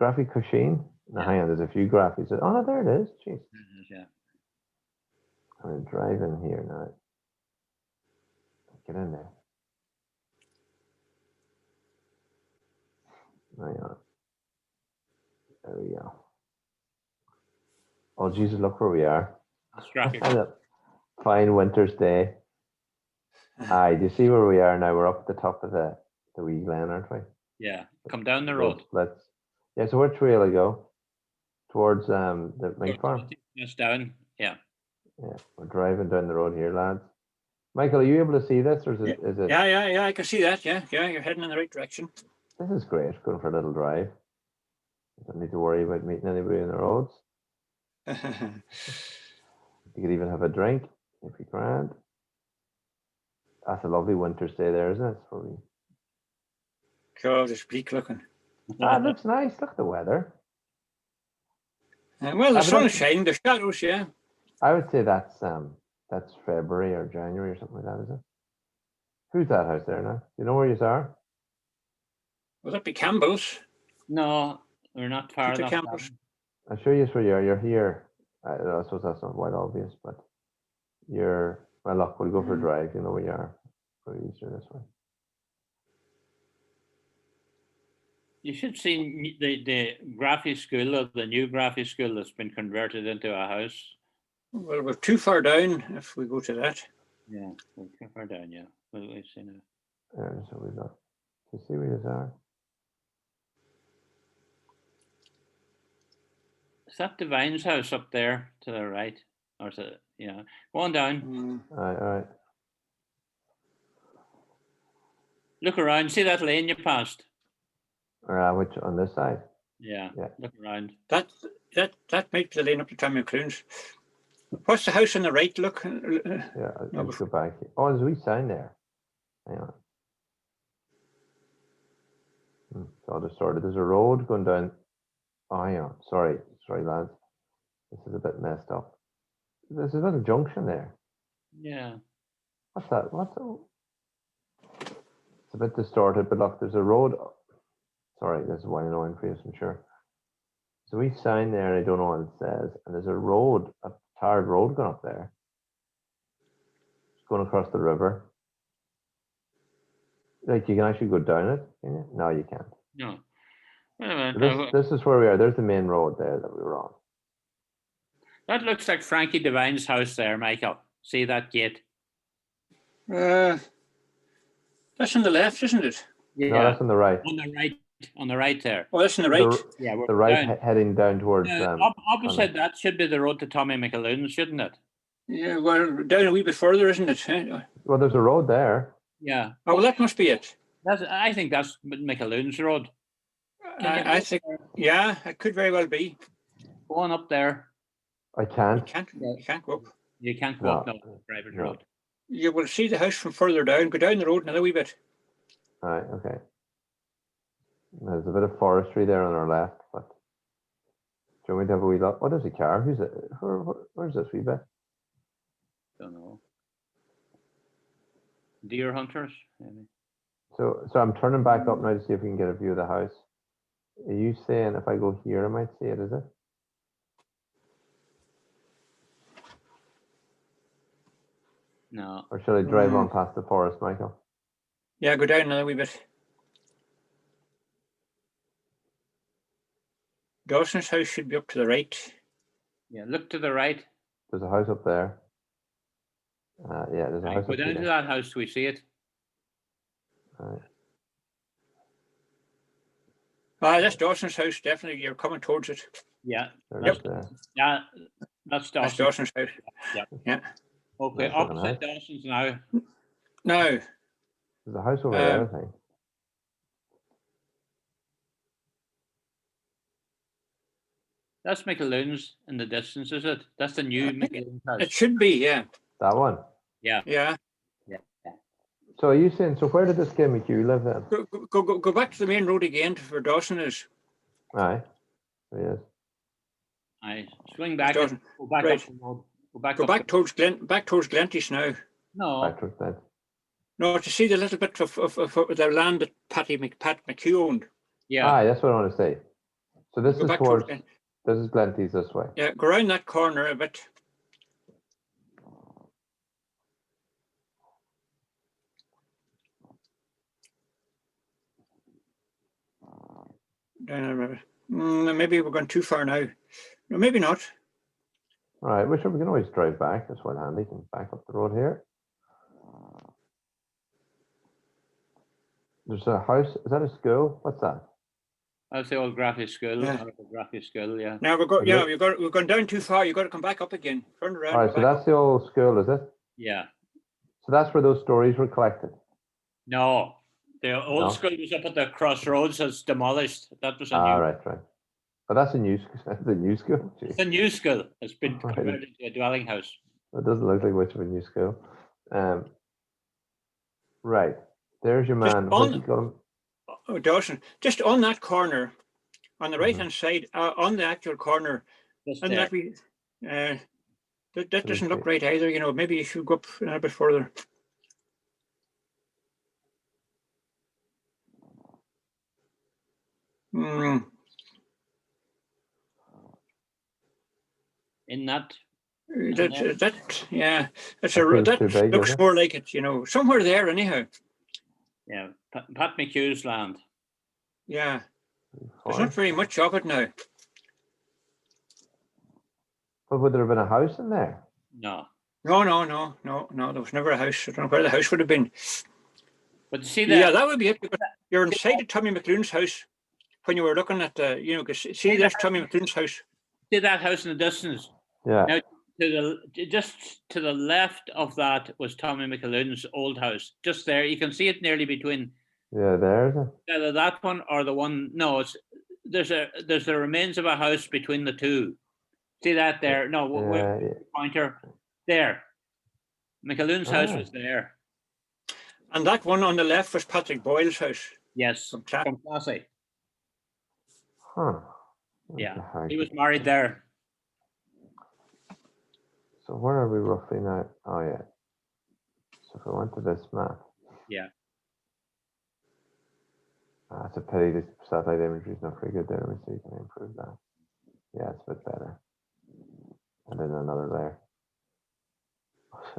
Graphy Cusheen? No, hang on, there's a few Graphies. Oh no, there it is. Jeez. Yeah. I'm going to drive in here now. Get in there. Hang on. There we go. Oh Jesus, look where we are. Fine winter's day. Aye, do you see where we are now? We're up at the top of the wee glen, aren't we? Yeah. Come down the road. So which way will I go? Towards the mink farm? Just down. Yeah. Yeah, we're driving down the road here, lads. Michael, are you able to see this, or is it? Yeah, I can see that. Yeah, you're heading in the right direction. This is great. Going for a little drive. Don't need to worry about meeting anybody on the roads. You could even have a drink if you grand. That's a lovely winter stay there, isn't it? It's probably... God, it's bleak looking. It looks nice. Look at the weather. Well, the sun is shining, the shadows, yeah. I would say that's February or January or something like that, is it? Who's that house there now? Do you know where you are? Will that be Campbell's? No, we're not far Peter enough. Campbell's. I'll show you where you are. You're here. I suppose that's not quite obvious, but you're... Well, look, we'll go for a drive. You know where you are. Pretty easier this way. You should see the graphic school, or the new graphic school that's been converted into a house. Well, we're too far down if we go to that. Yeah, we're too far down, yeah. Well, we've seen it. There, so we look. Do you see where you are? Is that Divine's house up there to the right? Or is it, yeah. Go on down. All right. Look around. See that lane you passed? Which on this side? Yeah. Look around. That might be the lane up to Tommy McClune's. What's the house on the right? Look. Yeah, let's go back. Oh, there's a wee sign there. Hang on. It's all distorted. There's a road going down. Oh, hang on. Sorry, lads. This is a bit messed up. There's a little junction there. Yeah. What's that? It's a bit distorted, but look, there's a road. Sorry, this is why annoying for you, I'm sure. There's a wee sign there, I don't know what it says, and there's a road, a tarred road going up there. It's going across the river. Like, you can actually go down it, can you? No, you can't. No. This is where we are. There's the main road there that we were on. That looks like Frankie Divine's house there, Michael. See that gate? That's on the left, isn't it? Yeah. No, that's on the right. On the right there. Oh, that's on the right. Yeah, we're the right down. heading down towards. Opposite that should be the road to Tommy McAloon's, shouldn't it? Yeah, well, down a wee bit further, isn't it? Well, there's a road there. Yeah. Oh, well, that must be it. I think that's McAloon's road. I think, yeah, it could very well be. Go on up there. I can't. You can't go up. You can't go up no private road. You will see the house from further down. Go down the road another wee bit. All right, okay. There's a bit of forestry there on our left, but do you want me to have a wee look? Oh, there's a car. Who's it? Where's this wee bit? Don't know. Deer hunters, maybe. So I'm turning back up now to see if we can get a view of the house. Are you saying if I go here, I might see it, is it? No. Or should I drive on past the forest, Michael? Yeah, go down another wee bit. Dawson's house should be up to the right. Yeah, look to the right. There's a house up there. Yeah, there's a house go up down there. to that house. Do we see it? That's Dawson's house. Definitely, you're coming towards it. Yeah. There. Yeah, that's Dawson's. That's Dawson's house. Yeah. Okay, opposite Dawson's now. No. There's a house over there, I think. That's McAloon's in the distance, is it? That's the new McAloon's house. It should be, yeah. That one? Yeah. Yeah. So are you saying, so where did this Kim McHugh live then? Go back to the main road again to where Dawson is. Aye. There he is. Aye. Swing back. Dawson. Go back Right. up the road. Go back towards Glenties now. No. Back towards that. No, to see the little bit of the land that Pat McHugh owned. Yeah. Aye, that's what I want to say. So this Go is back towards, towards this is Glenties this way. Yeah, go around that corner a bit. Maybe we're going too far now. No, maybe not. All right, we can always drive back. That's quite handy. Can back up the road here. There's a house. Is that a school? What's that? That's the old graphic school. Yeah. Graphic school, yeah. Now we're going down too far. You've got to come back up again. Turn around. All right, so that's the old school, is it? Yeah. So that's where those stories were collected. No. The old school was up at the crossroads. It's demolished. That was a new. Right. But that's a new the new school. It's a new school. It's been Right. converted into a dwelling house. It doesn't look like much of a new school. Right. There's your Just man. What do you call him? Oh, Dawson, just on that corner, on the Mhm. right-hand side, on the actual corner, Just and there. that we, that me doesn't look see. right either. You know, maybe you should go up a little bit further. Hmm. In that. Yeah, That feels too big, looks doesn't it? more like it. You know, somewhere there anyhow. Yeah, Pat McHugh's land. Yeah, there's Fine. not very much of it now. But would there have been a house in there? No. No. There was never a house. I don't know where the house would have been. But you see that? Yeah, that would be it. Because you're inside of Tommy McLuhan's house when you were looking at the, you know, 'cause see, there's Tommy McLuhan's house. See that house in the distance? Yeah. Now, just to the left of that was Tommy McAloon's old house. Just there, you can see it nearly between Yeah, there's it. either that one or the one. No, there's the remains of a house between the two. See that there? No, Yeah, yeah. pointer there. McAloon's house Ah. was there. And that one on the left was Patrick Boyle's house. Yes, From Clare. from Classy. Huh. Yeah, Okay. he was married there. So where are we roughly now? Oh yeah. So if I went to this map. Yeah. It's a pity this satellite imagery is not very good there. Let me see if I can improve that. Yeah, it's a bit better. And then another layer.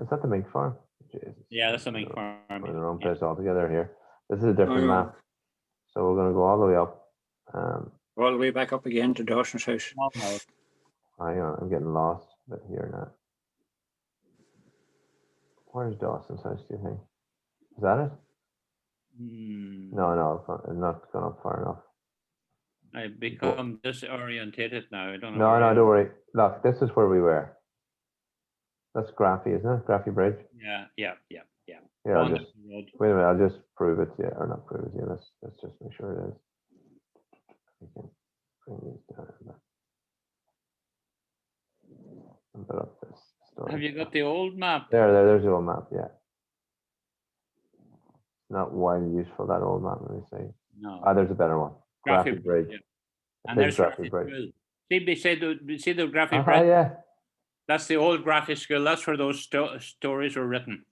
Is that the mink farm? Jesus. Yeah, that's the mink farm. We're in the wrong Yeah. place altogether here. This is a different Oh, yeah. map. So we're going to go all the way up. All the way back up again to Dawson's house. No, no. Hang on, I'm getting lost a bit here now. Where's Dawson's house, do you think? Is that it? No, it's not gone up far enough. I've become disorientated now. I don't know. No, don't worry. Look, this is where we were. That's Graffy, isn't it? Graffy Bridge? Yeah. Yeah, I'll just, wait a minute, I'll just prove it. Yeah, or not prove it. Yeah, let's just make sure it is. We can bring these down a bit. And put up this story. Have you got the old map? There's the old map, yeah. Not widely useful, that old map, let me see. No. There's a better one. Graffy Bridge. Yeah. It And says there's Graffy Bridge. See the Graffy Ah, Bridge? yeah. That's the old Graffy School. That's where those stories were written.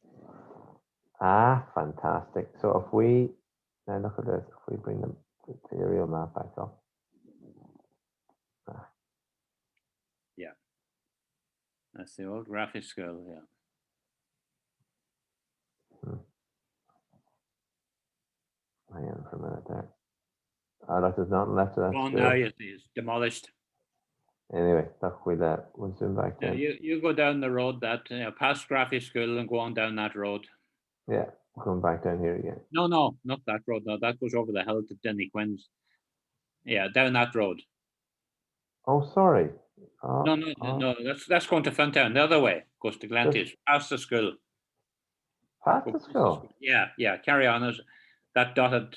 Ah, fantastic. So if we, now look at this, if we bring the aerial map back up. Yeah. That's the old Graffy School, yeah. Hang on for a minute there. That is not left of that Oh, school. now you see it's demolished. Anyway, look, we'll zoom back Yeah, in. you go down the road that past Graffy School and go on down that road. Yeah, going back down here again. No, not that road. No, that goes over the hill to Denny Quinn's. Yeah, down that road. Oh, sorry. No. That's going to Fintown. The other way goes to Glenties, past the school. Past the school? Yeah. Carry on as that dotted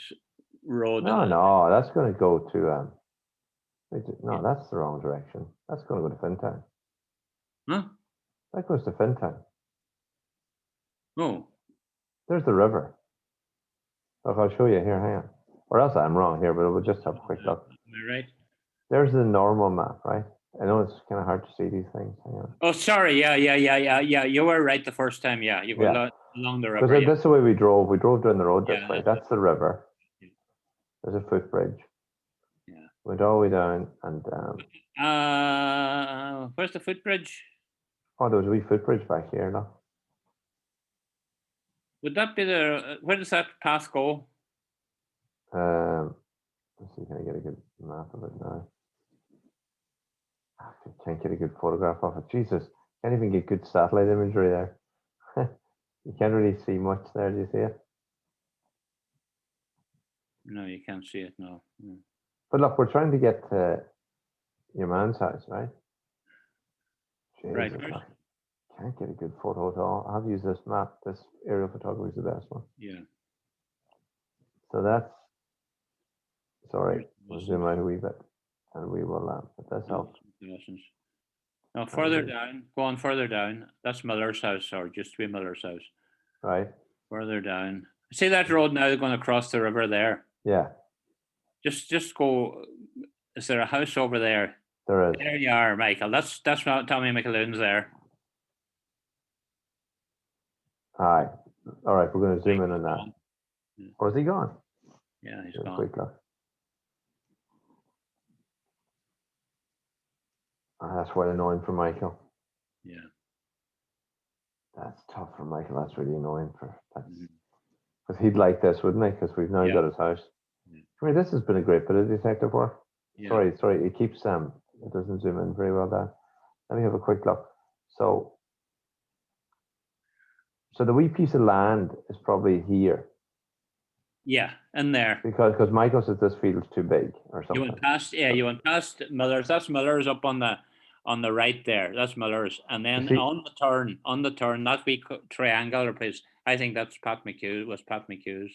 road. No, that's going to go to. No, that's the wrong direction. That's going to go to Fintown. Huh? That goes to Fintown. Oh. There's the river. Look, I'll show you here. Hang on. Or else I'm wrong here, but we'll just have a quick look. Am I right? There's the normal map, right? I know it's kind of hard to see these things. Hang on. Oh, sorry. Yeah. You were right the first time. Yeah, you go along the river. Because that's the way we drove. We drove down the road this way. That's the river. Yeah. There's a footbridge. Yeah. Went all the way down and. Where's the footbridge? Oh, there was a wee footbridge back here, no? Would that be where does that path go? Let's see, can I get a good map of it now? I can't get a good photograph of it. Jesus, can't even get good satellite imagery there. You can't really see much there. Do you see it? No, you can't see it. No. But look, we're trying to get to your man's house, right? Jesus, Right. Can't get a good photo at all. I've used this map. This aerial photography is the best one. Yeah. So that's. Sorry, we'll zoom out a wee bit. and we will put this up. Now further down, go on further down. That's Miller's house, or just to be Miller's house. Right. Further down. See that road now going across the river there? Yeah. Just go. Is there a house over there? There is. There you are, Michael. That's not Tommy McAloon's there. Aye. All right, we're going to zoom in on that. Or is he gone? Yeah, he's gone. Quick look. That's quite annoying for Michael. Yeah. That's tough for Michael. That's really annoying for that. Because he'd like this, wouldn't he? Because we've now got his house. I mean, this has been a great bit of detective work. Yeah. Sorry, it keeps it doesn't zoom in very well there. Let me have a quick look. So the wee piece of land is probably here. Yeah, in there. Because Michael says this field's too big or something. You went past Miller's. That's Miller's up on the right there. That's Miller's. And then on the turn, that wee triangular place, I think that's Pat McHugh's.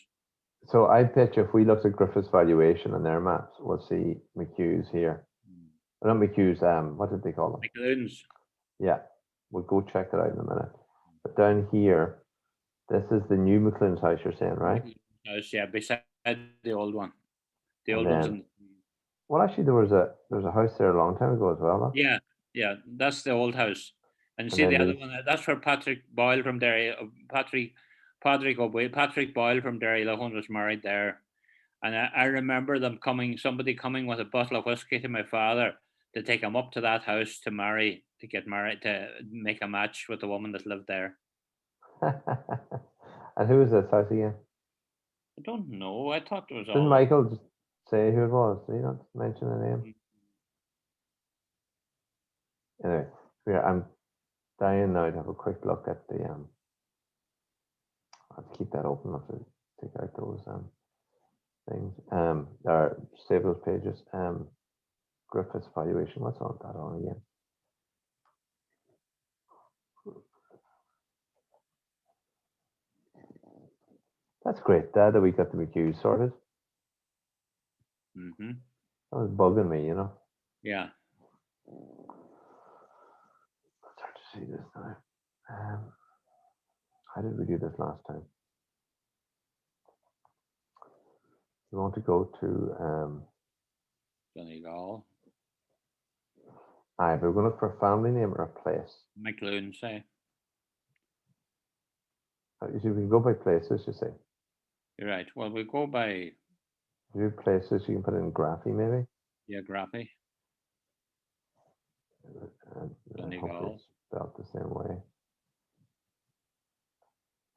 So I bet you if we looked at Griffith's valuation on their maps, we'll see McHugh's here. Not McHugh's, what did they call them? McAloon's. Yeah, we'll go check that out in a minute. But down here, this is the new McLean's house you're saying, right? House, yeah, beside the old one. The old one's well, actually, there was a house there a long time ago as well. Huh? Yeah, that's the old house. And you see the other one. That's where Patrick Boyle from Derry, Patrick Boyle from Derry Lohan was married there. And I remember somebody coming with a bottle of whiskey to my father to take him up to that house to get married, to make a match with the woman that lived there. And who was this house again? I don't know. I thought it was. Didn't Michael just say who it was? Did he not mention the name? Anyway, I'm dying now to have a quick look at the. I'll keep that open. I'll have to take out those things. Or save those pages. Griffith's valuation. What's on that on again? That's great, Dad, that we got the McHugh sorted. Mm-hmm. That was bugging me, you know. Yeah. It's hard to see this now. How did we do this last time? We want to go to Donegal. Aye, but we're going to look for a family name or a place. McLoon, say. You see, we can go by places, you see. You're right. Well, we go by. Do places you can put in Graphy, maybe? Yeah, Graphy. Donegal. It's spelled the same way.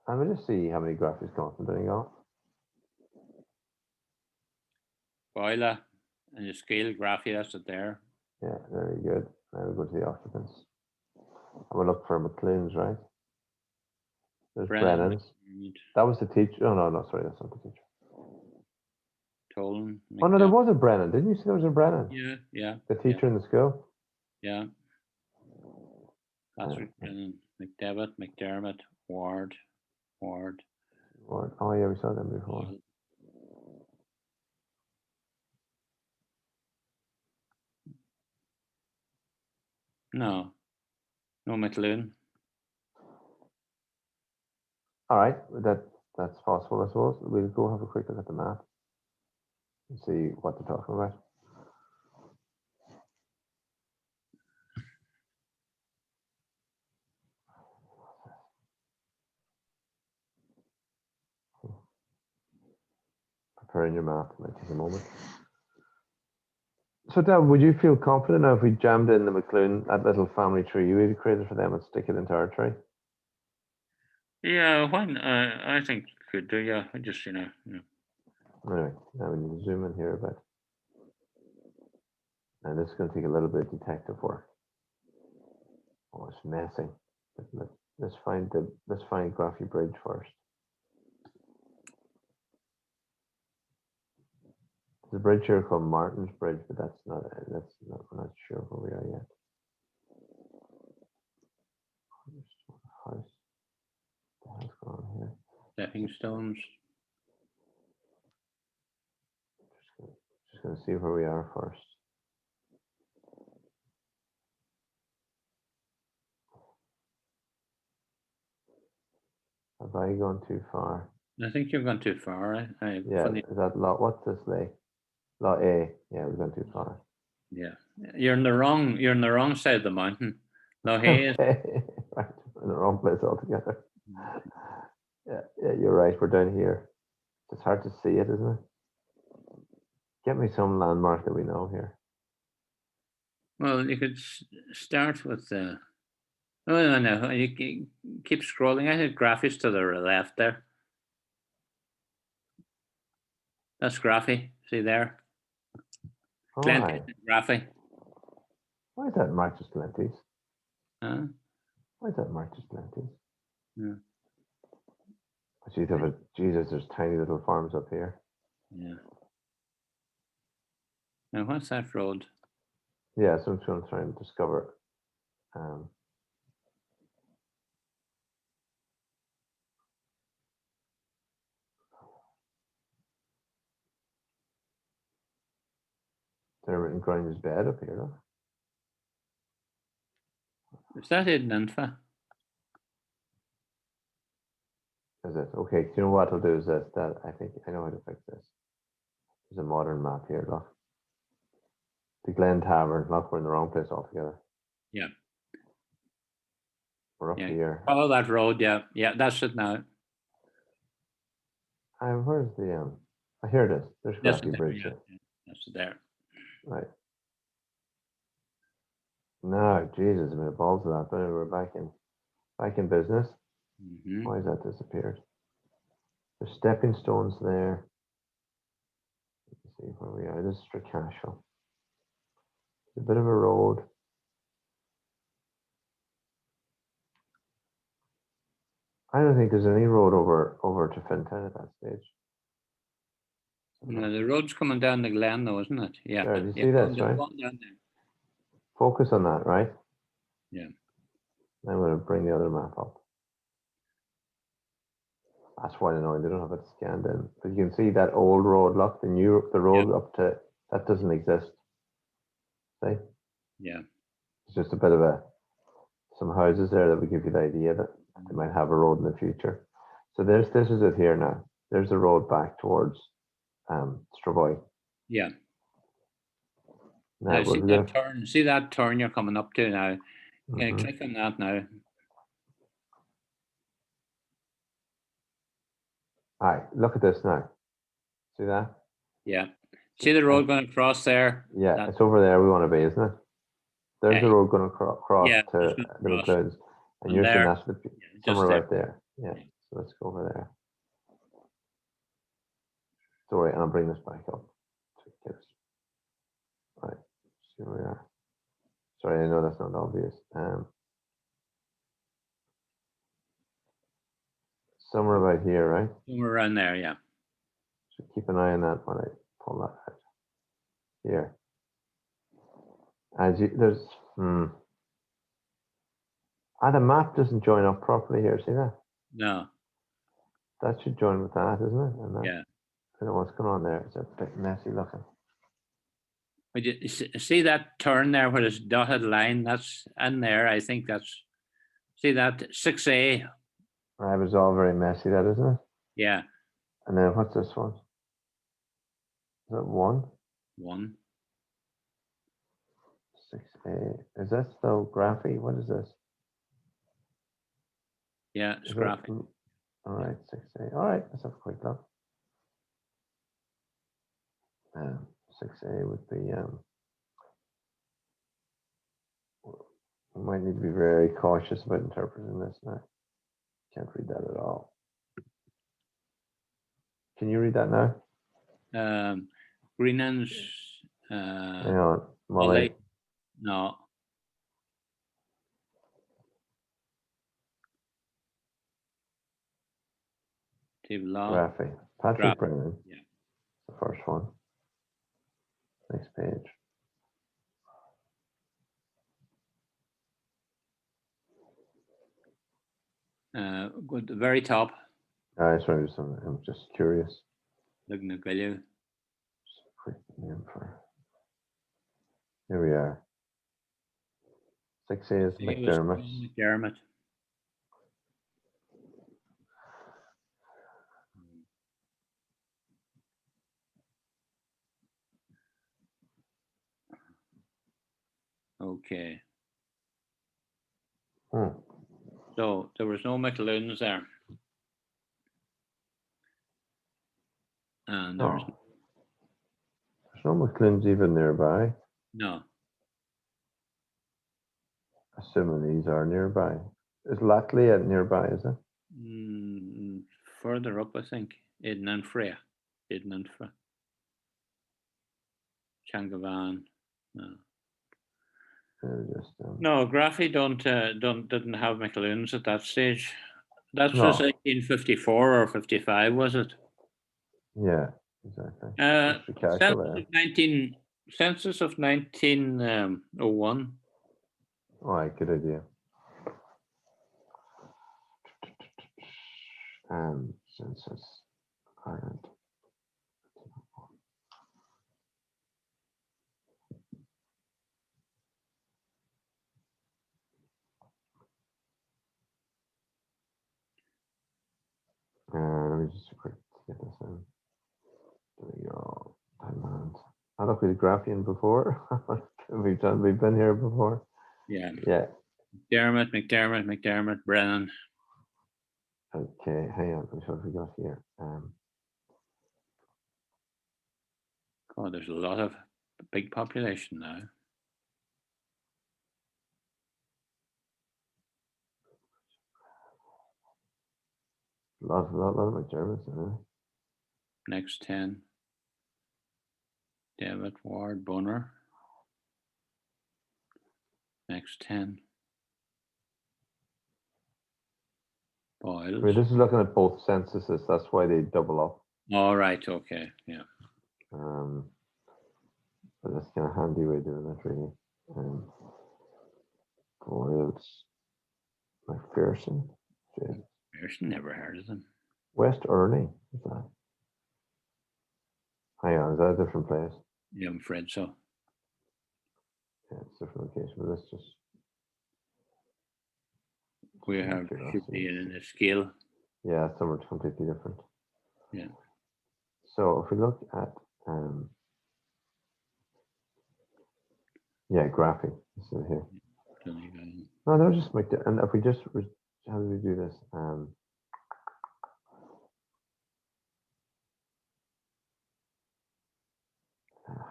And we'll just see how many graphics come from Donegal. Boiler and the scale Graphy, that's it there. Yeah, very good. Now we go to the occupants. And we'll look for McLean's, right? There's Brennan's. That was the teacher. Oh, no, sorry, that's not the teacher. Tolan. Oh, no, there was a Brennan. Didn't you see there was a Brennan? Yeah. The teacher in the school? Yeah. Patrick Brennan, McDevitt, McDermott, Ward. Oh, yeah, we saw them before. No McLoon. All right, that's possible, I suppose. We'll go have a quick look at the map and see what they're talking about. Preparing your map might take a moment. So, Dad, would you feel confident now if we jammed in the McLoon, that little family tree you had created for them, and stick it into our tree? Yeah, I think could do. Yeah, I just Anyway, now we need to zoom in here a bit. And this is going to take a little bit of detective work. Oh, it's messy. Let's find Graphy Bridge first. There's a bridge here called Martin's Bridge, but we're not sure where we are yet. House. What the hell's going on here? Stepping stones. Just going to see where we are first. Have I gone too far? I think you've gone too far. Yeah, Funny. is that lot? What's this lay? Lot A. Yeah, we've gone too far. Yeah, you're in the wrong side of the mountain. Loughay is. Right, we're in the wrong place altogether. Yeah, you're right. We're down here. It's hard to see it, isn't it? Get me some landmark that we know here. Well, you could start with the. Oh no! You keep scrolling. I had graphics to the left there. That's graphy. See there? Oh, Glenties and graphy. why is that marked as Glenties? Huh? Why is that marked as Glenties? Yeah. Jesus, there's tiny little farms up here. Yeah. Now what's that road? Yeah, so I'm trying to try and discover. They're in Grinder's bed up here, look. Is that in Ninfa? Is it? Okay, do you know what I'll do is this, that I think I know how to fix this. There's a modern map here, look. The Glen Tavern, look, we're in the wrong place altogether. Yeah. We're up Yeah. here. Follow that road. Yeah. Yeah. That's it now. Where's the here it is. There's That's Graffy it Bridge there. here. Yeah. That's it there. Right. No, Jesus, a minute balls of that, but we're back in business. Mm-hmm. Why has that disappeared? There's stepping stones there. Let's see where we are. This is Stracashel. It's a bit of a road. I don't think there's any road over to Fintown at that stage. No, the road's coming down the Glen, though, isn't it? Yeah. There, do you Yeah, see this, going right? down there. Focus on that, right? Yeah. I'm going to bring the other map up. That's why I know they don't have it scanned in. But you can see that old road, look, the road up to, that doesn't exist. See? Yeah. It's just a bit of some houses there that would give you the idea that they might have a road in the future. So this is it here now. There's the road back towards Straboy. Yeah. Now, See that turn? See that turn you're coming up to now? Can you click on that now? All right, look at this now. See that? Yeah. See the road going across there? Yeah, it's over there we want to be, isn't it? There's the road going across to Little Clouds. And you're saying that's somewhere right there. Yeah. So let's go over there. Sorry, and I'll bring this back up. Right. See where we are. Sorry, I know that's not obvious. Somewhere about here, right? Somewhere around there, yeah. So keep an eye on that when I pull that out. Here. There's the map doesn't join up properly here, see that? No. That should join with that, isn't it? And that, yeah. I don't know what's going on there. It's a bit messy looking. But you see that turn there where there's dotted line? That's in there. I think that's, see that 6A? Right, it's all very messy, that, isn't it? Yeah. And then what's this one? Is that 1? 1. 6A. Is that still graphy? What is this? Yeah, it's graphic. All right, 6A. All right, let's have a quick look. 6A would be, we might need to be very cautious about interpreting this now. Can't read that at all. Can you read that now? Greenlands. Hang on, Molly. No. Graphy. Patrick Brennan. Yeah. The first one. Next page. Go to the very top. Sorry, I'm just curious. Looking at value. Quick name for. Here we are. 6A is McDermott. McDermott. Okay. Hmm. So there was no McAloons there. And there's no McLean's even nearby. no. Assuming these are nearby. Is Latley nearby, is it? Further up, I think. Eden and Freya. Eden and Freya. Changavan. No. No, Graffy didn't have McAloons at that stage. That was 1854 or 55, was it? Yeah, exactly. Census of 1901. Oh, good idea. Census Ireland. Let me just quick get this in. There we go. Thailand. I look with Graphian before. We've been here before. Yeah. Yeah. McDermott, Brennan. Okay, hang on. What have we got here? Oh, there's a lot of big population now. A lot of McDermott's in it. Next 10. David Ward Bonner. Next 10. Boyles. I mean, this is looking at both censuses. That's why they double up. All right. Okay. Yeah. But that's kind of handy way of doing it, really. Boyles. McPherson. McPherson, never heard of them. West Ernie, is that? Hang on, is that a different place? Yeah, I'm afraid so. Yeah, it's a different location, but let's just. We have should be in a scale. Yeah, some are completely different. Yeah. So if we look at graphic, this is here. No, just make and if we just how do we do this? How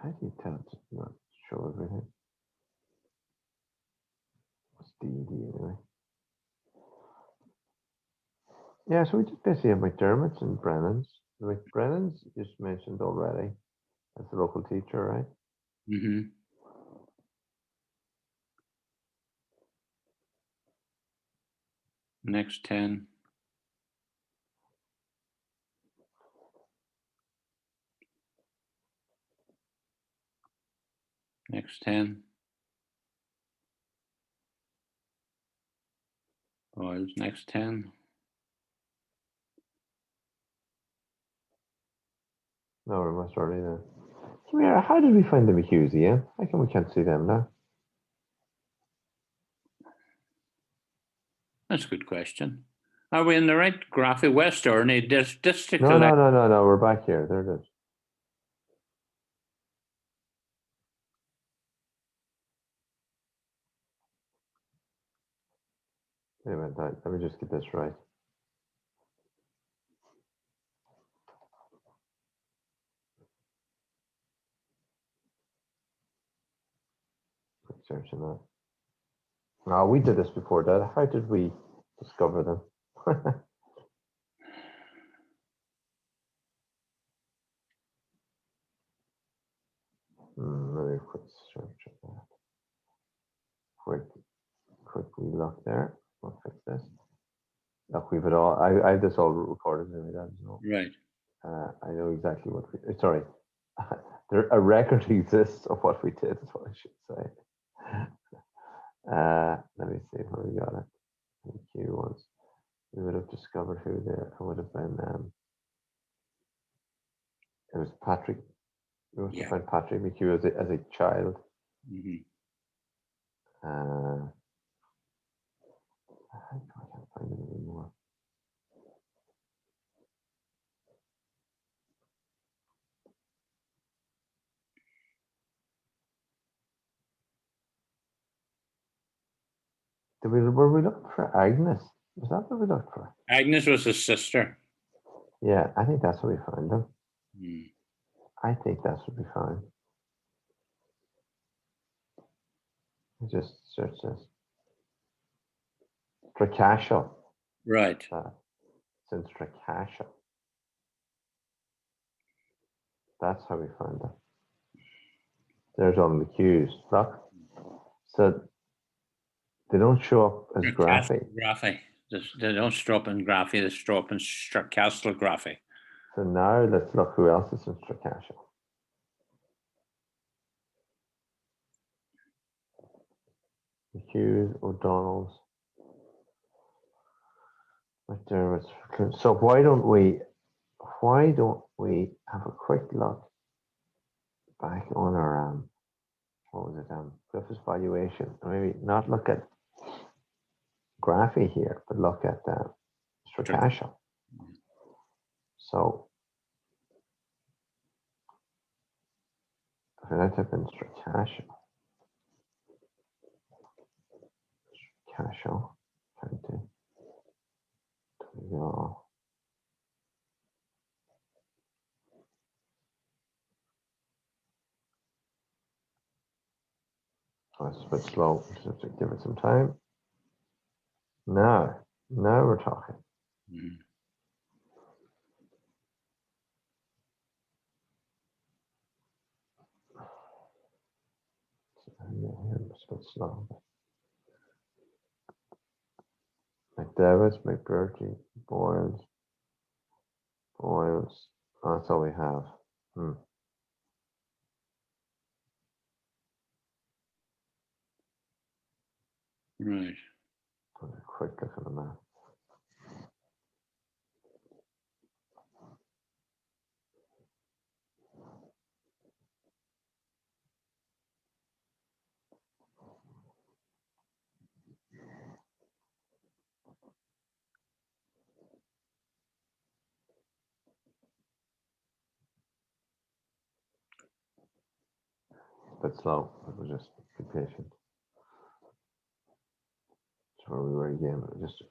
do you tell it to not show everything? What's DD anyway? Yeah, so we just basically have McDermott's and Brennan's. Brennan's just mentioned already as the local teacher, right? Mm-hmm. Next 10. Next 10. Boyles, next 10. No, we're almost already there. So how did we find the McHughes, Ian? How come we can't see them now? That's a good question. Are we in the right graphic? West Ernie district? No, we're back here. There it is. Wait a minute, let me just get this right. Quick search on that. No, we did this before, Dad. How did we discover them? Let me quick search on that. Quick look there. We'll fix this. Look, we've it all. I have this all recorded anyway, Dad. No. Right. I know exactly what we. Sorry, a record exists of what we did. Is what I should say. Let me see where we got it. Q ones. We would have discovered who there. It would have been. It was Patrick. We must have found Patrick McHugh as a child. Mm-hmm. I can't find it anymore. Were we looking for Agnes? Was that what we looked for? Agnes was his sister. Yeah, I think that's what we found them. Hmm. I think that's what we found. Just search this. Stracasha. Right. It's in Stracasha. That's how we found them. There's all the cues. Look. So they don't show up as graphy. Graphy. They don't show up in graphy, they show up in stochastic graphy. So now let's look who else is in Stracasha. Hughes, O'Donnell's, McDermott's. So why don't we have a quick look back on our what was it, Griffith's valuation? Maybe not look at graphy here, but look at Stracasha. So if I type in Stracasha, County, there we go. Oh, it's a bit slow. Just have to give it some time. Now we're talking. Mm. It's a bit slow. McDavis, McBurgie, Boyles. Oh, that's all we have. Right. A quick look at the map. It's a bit slow, but we'll just be patient. That's where we were again. We'll just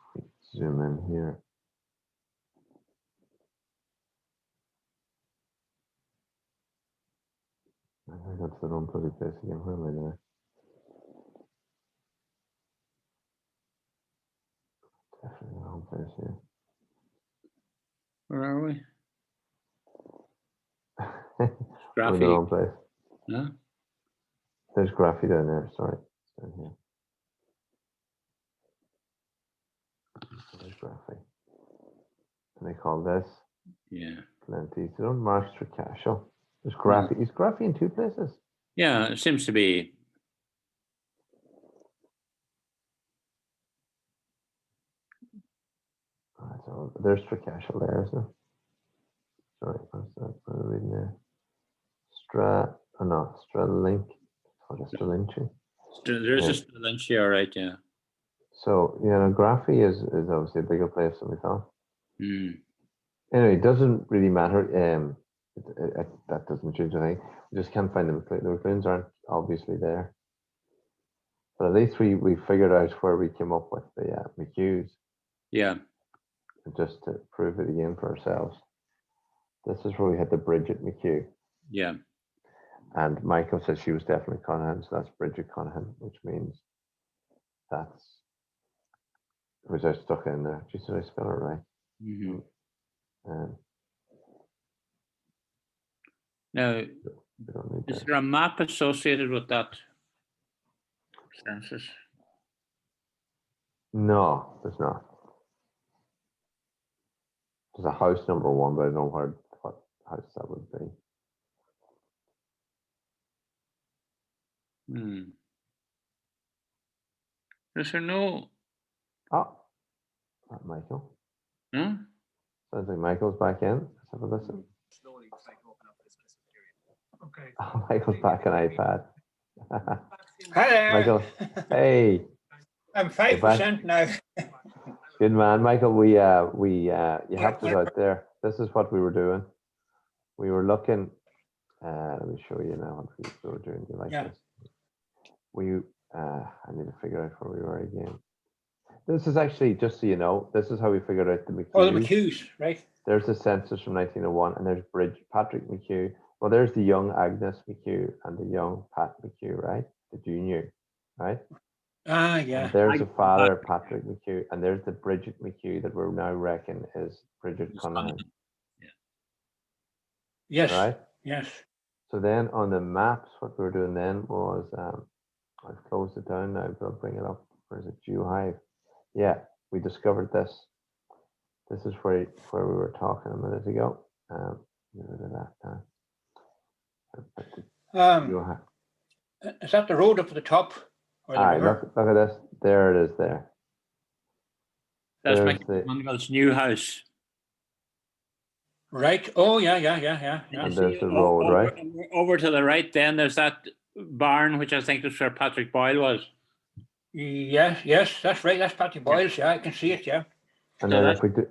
zoom in here. I got to the wrong bloody place again. Where am I there? Definitely the wrong place here. Where are we? We're in the wrong place. Huh? There's graphy down there. Sorry, it's down here. There's graphy. And they call this plenty. So don't mark Stracasha. There's graphy. Is graphy in two places? Yeah, it seems to be. Right, so there's Stracasha there, isn't it? Sorry, what's that? What are we reading there? Stralink. What is Stralinchi? There's a Stralinchi, all right, yeah. So, graphy is obviously a bigger place than we thought. Mm. Anyway, it doesn't really matter. That doesn't change anything. We just can't find them. The McLeans aren't obviously there. But at least we figured out where we came up with the McHughes. Yeah. Just to prove it again for ourselves. This is where we had the Bridget McHugh. Yeah. And Michael said she was definitely Connaghan, so that's Bridget Connaghan, which means that's, which I stuck in there. Did I spell it right? Mm-hmm. Now, is there a map associated with that census? No, there's not. There's a house number 1, but I don't know what house that would be. Is there no? Oh, that Michael. Huh? Sounds like Michael's back in. Let's have a listen. Okay. Oh, Michael's back on iPad. Hi there. Michael, hey. I'm 5% now. Good man, Michael. You helped us out there. This is what we were doing. We were looking. Let me show you now what we were doing. You like this? I need to figure out where we were again. This is actually, just so you know, this is how we figured out the Oh, the McHughes. McHughes, right? There's the census from 1901, and there's Patrick McHugh. Well, there's the young Agnes McHugh and the young Pat McHugh, right? The junior, right? Ah, And yeah. there's the father, Patrick McHugh, and there's the Bridget McHugh that we're now reckon is Bridget Connaghan. Yes. Right? Yes. So then on the maps, what we were doing then was, I've closed it down now, but I'll bring it up. Where's it? Jew Hive. Yeah, we discovered this. This is where we were talking a minute ago. Get rid of that. Is that the road up at the top? Or the river? Look at this. There it is there. That's McDonald's new house. Right. Oh, yeah. And there's the road, right? Over to the right then, there's that barn, which I think is where Patrick Boyle was. Yes, that's right. That's Patrick Boyle's, yeah. I can see it, yeah. And then if we do...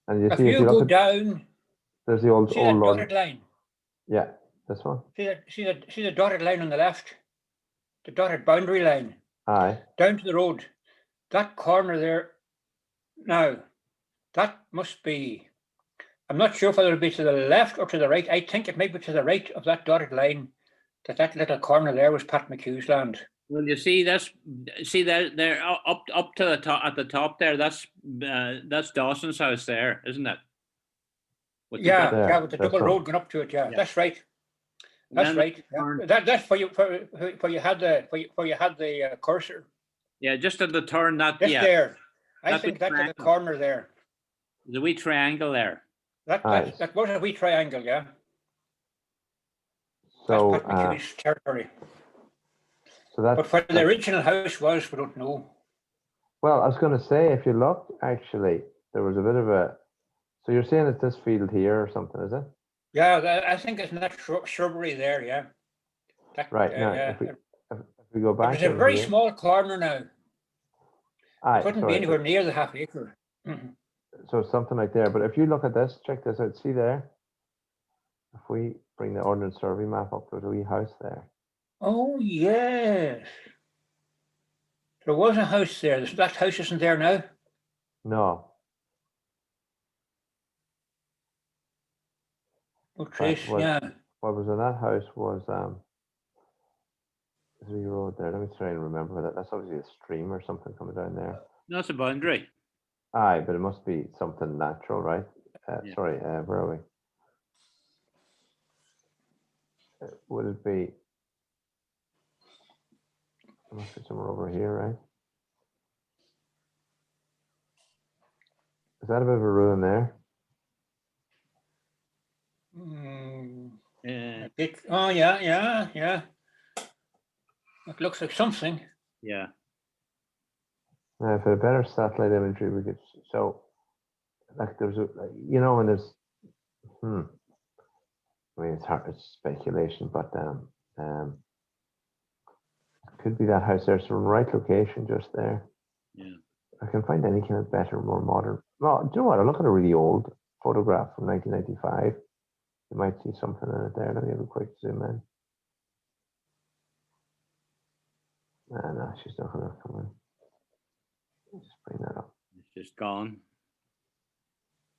And you if see, you go down... There's the old that Lord. Dotted line? Yeah, this one. See the dotted line on the left? The dotted boundary line? Aye. Down to the road. That corner there... Now, that must be... I'm not sure whether it'll be to the left or to the right. I think it might be to the right of that dotted line. That little corner there was Pat McHugh's land. Well, you see, there up to the top at the top there. That's Dawson's house there, isn't it? With the double road going up to it. Yeah. That's right. That's right. Yeah. That's where you had the cursor. Yeah, just at the turn. There. I think that's at the corner there. The wee triangle there. That was a wee triangle, yeah. So that's Pat McHugh's territory. So that's, but where the original house was, we don't know. Well, I was going to say, if you look, actually, there was a bit of a... So you're saying it's this field here or something, is it? Yeah, I think it's that shrubbery there, yeah. Right, now, if we go back... It's a very small corner now. It couldn't be anywhere near the half acre. So something like there. But if you look at this, check this out, see there? If we bring the Ordnance Survey map up, there's a wee house there. Oh, yes. There was a house there. That house isn't there now? No. Oh, trace, yeah. What was in that house was there's a wee road there. Let me try and remember that. That's obviously a stream or something coming down there. No, it's a boundary. Aye, but it must be something natural, right? Sorry, where are we? Would it be? It must be somewhere over here, right? Is that a bit of a ruin there? Oh, yeah. It looks like something. Yeah. Now, for a better satellite imagery, we could so, like, there's a, you know, and there's, I mean, it's hard, it's speculation, but it could be that house there. So, right location, just there. Yeah. I can find any kind of better, more modern. Well, do you know what? I look at a really old photograph from 1995. You might see something in it there. Let me have a quick zoom in. No, she's not going to come in. Just bring that up. It's just gone.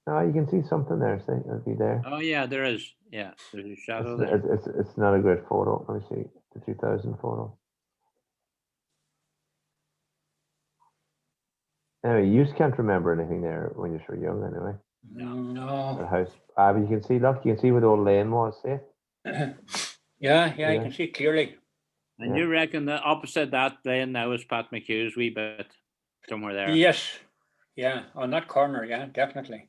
No, you can see something there. See, it'll be there. Oh yeah, there is. Yeah, there's a shadow there. It's not a great photo. Let me see the 2000 photo. Anyway, you just can't remember anything there when you're so young, anyway. No. The house. But you can see. Look, you can see where the old lane was. See? Yeah, you can see it clearly. And you reckon that opposite that lane now is Pat McHugh's wee bit somewhere there? Yes. Yeah, on that corner. Yeah, definitely.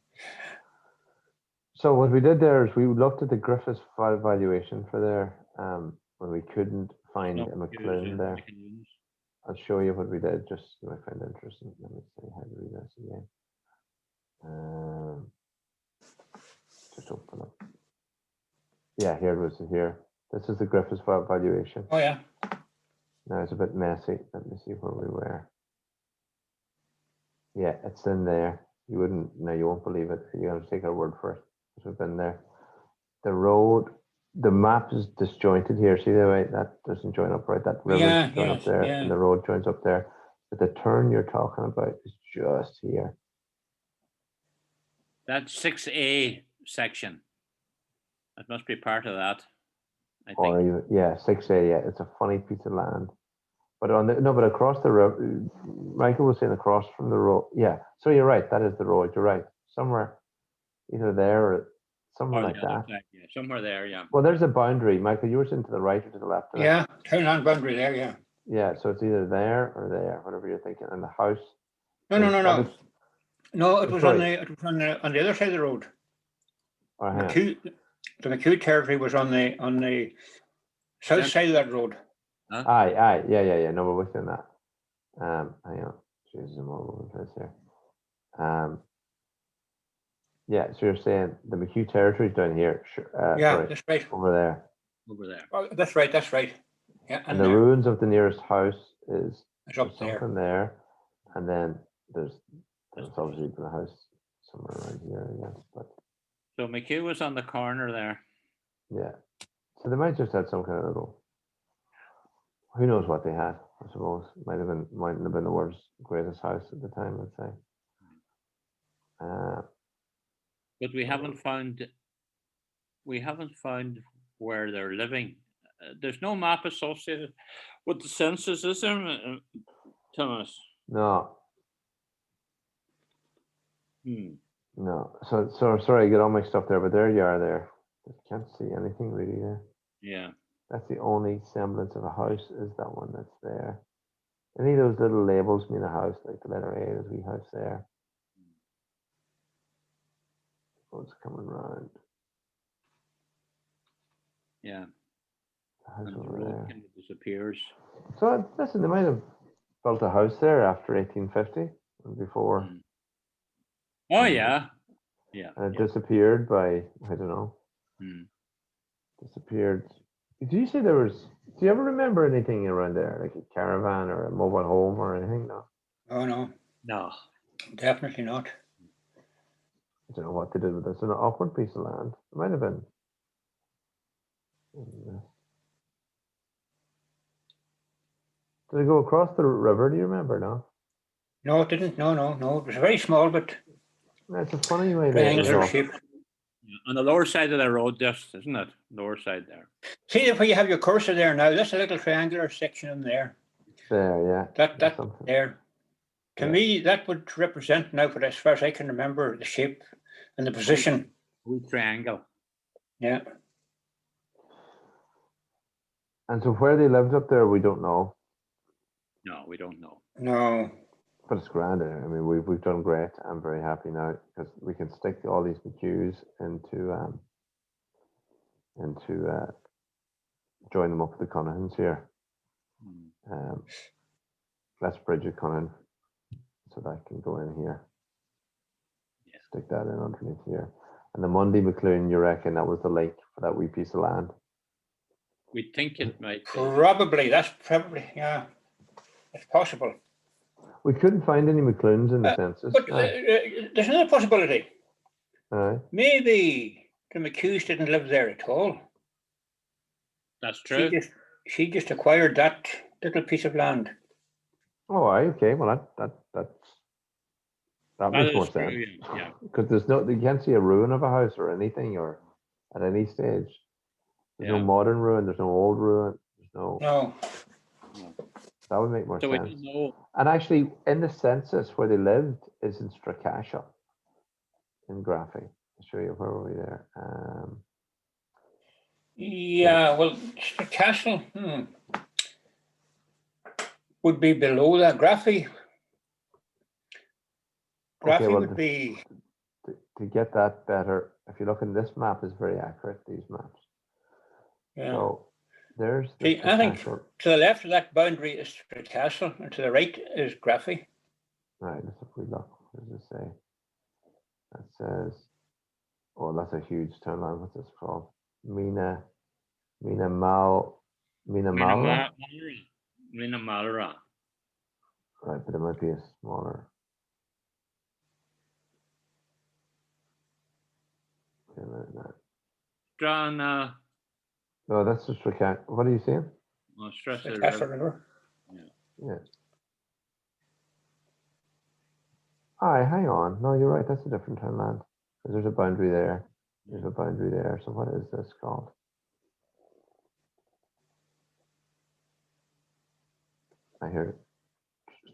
So what we did there is we looked at the Griffiths valuation for there when we couldn't find a McLean there. I'll show you what we did, just you might find it interesting. Let me see how to read this again. Just open up. Yeah, here it was here. This is the Griffiths valuation. Oh yeah. Now it's a bit messy. Let me see where we were. Yeah, it's in there. You wouldn't, no, you won't believe it. You're going to take our word for it. We've been there. The road, the map is disjointed here. See the way that doesn't join up right? That river joins up there, and the road joins up there. But the turn you're talking about is just here. That 6A section. That must be part of that. I think. Or even, yeah, 6A, yeah. It's a funny piece of land. But but across the road, Michael was saying across from the road. Yeah, so you're right. That is the road. You're right. Somewhere, either there or somewhere like that. Side, yeah. Somewhere there, yeah. Well, there's a boundary. Michael, you were saying to the right or to the left? Yeah, townland boundary there, yeah. Yeah, so it's either there or there, whatever you're thinking. And the house. No. No, it was on the other side of the road. The McHugh territory was on the south side of that road. Huh? Aye, yeah. No, we're within that. Hang on. Jesus, I'm all over the place here. Yeah, so you're saying the McHugh territory is down here. That's right. Over there. Oh, that's right. Yeah, and the ruins of the nearest house is up something there, and then there's obviously been a house somewhere around here, I guess. But so McHugh was on the corner there. Yeah, so they might just had some kind of little. Who knows what they had? I suppose mightn't have been the world's greatest house at the time. I'd say. But we haven't found where they're living. There's no map associated with the census, is there, Thomas? No. No. So sorry, I get all mixed up there, but there you are there. I can't see anything really there. Yeah. That's the only semblance of a house is that one that's there. Any of those little labels mean a house, like the letter A, there's a wee house there. What's coming round? Yeah. The house and over the road there. kind of disappears. So listen, they might have built a house there after 1850 and before. Oh yeah. Yeah. And it disappeared by, I don't know. Disappeared. Did you say there was, do you ever remember anything around there, like a caravan or a mobile home or anything? No. Oh no. No. Definitely not. I don't know what they did with this. An awkward piece of land. It might have been. Did it go across the river? Do you remember? No. No, it didn't. No. It was very small, but it's a funny way. Triangular shape. On the lower side of the road, just isn't it? Lower side there. See if you have your cursor there now. That's a little triangular section in there. There, yeah. That there. To me, that would represent now, for as far as I can remember, the shape and the position. Triangle. Yeah. And so where they lived up there, we don't know. No, we don't know. No. But it's grand. I mean, we've done great. I'm very happy now because we can stick all these McHughs into join them up with the Connaghans here. Let's bridge a Connaghan so that can go in here. Yeah. Stick that in underneath here. And the Monday McLoone, you reckon that was the link for that wee piece of land? We think it might be. Probably. That's probably, yeah. It's possible. We couldn't find any McLoons in the census. But there's another possibility. Maybe the McHughs didn't live there at all. That's true. She just acquired that little piece of land. Oh, okay. Well, that makes more sense. Yeah. Because you can't see a ruin of a house or anything, or at any stage. There's no modern ruin. There's no old ruin. There's no. That would make more sense. We don't know. And actually, in the census where they lived is in Straboy, in Graffy. I'll show you where were we there. Well, Straboy would be below that. Graffy would be. To get that better, if you look in this map, is very accurate. These maps. Yeah. So there's. I think to the left of that boundary is Straboy, and to the right is Graffy. Right. Let's have a look. What does it say? That says, "Oh, that's a huge townland. What's this called? Mina Malra. Right, but it might be a smaller. Strana. No, that's just for cat. What are you saying? Oh, Stress River. Yeah. Aye, hang on. No, you're right. That's a different townland. Because there's a boundary there. There's a boundary there. So what is this called? I hear it.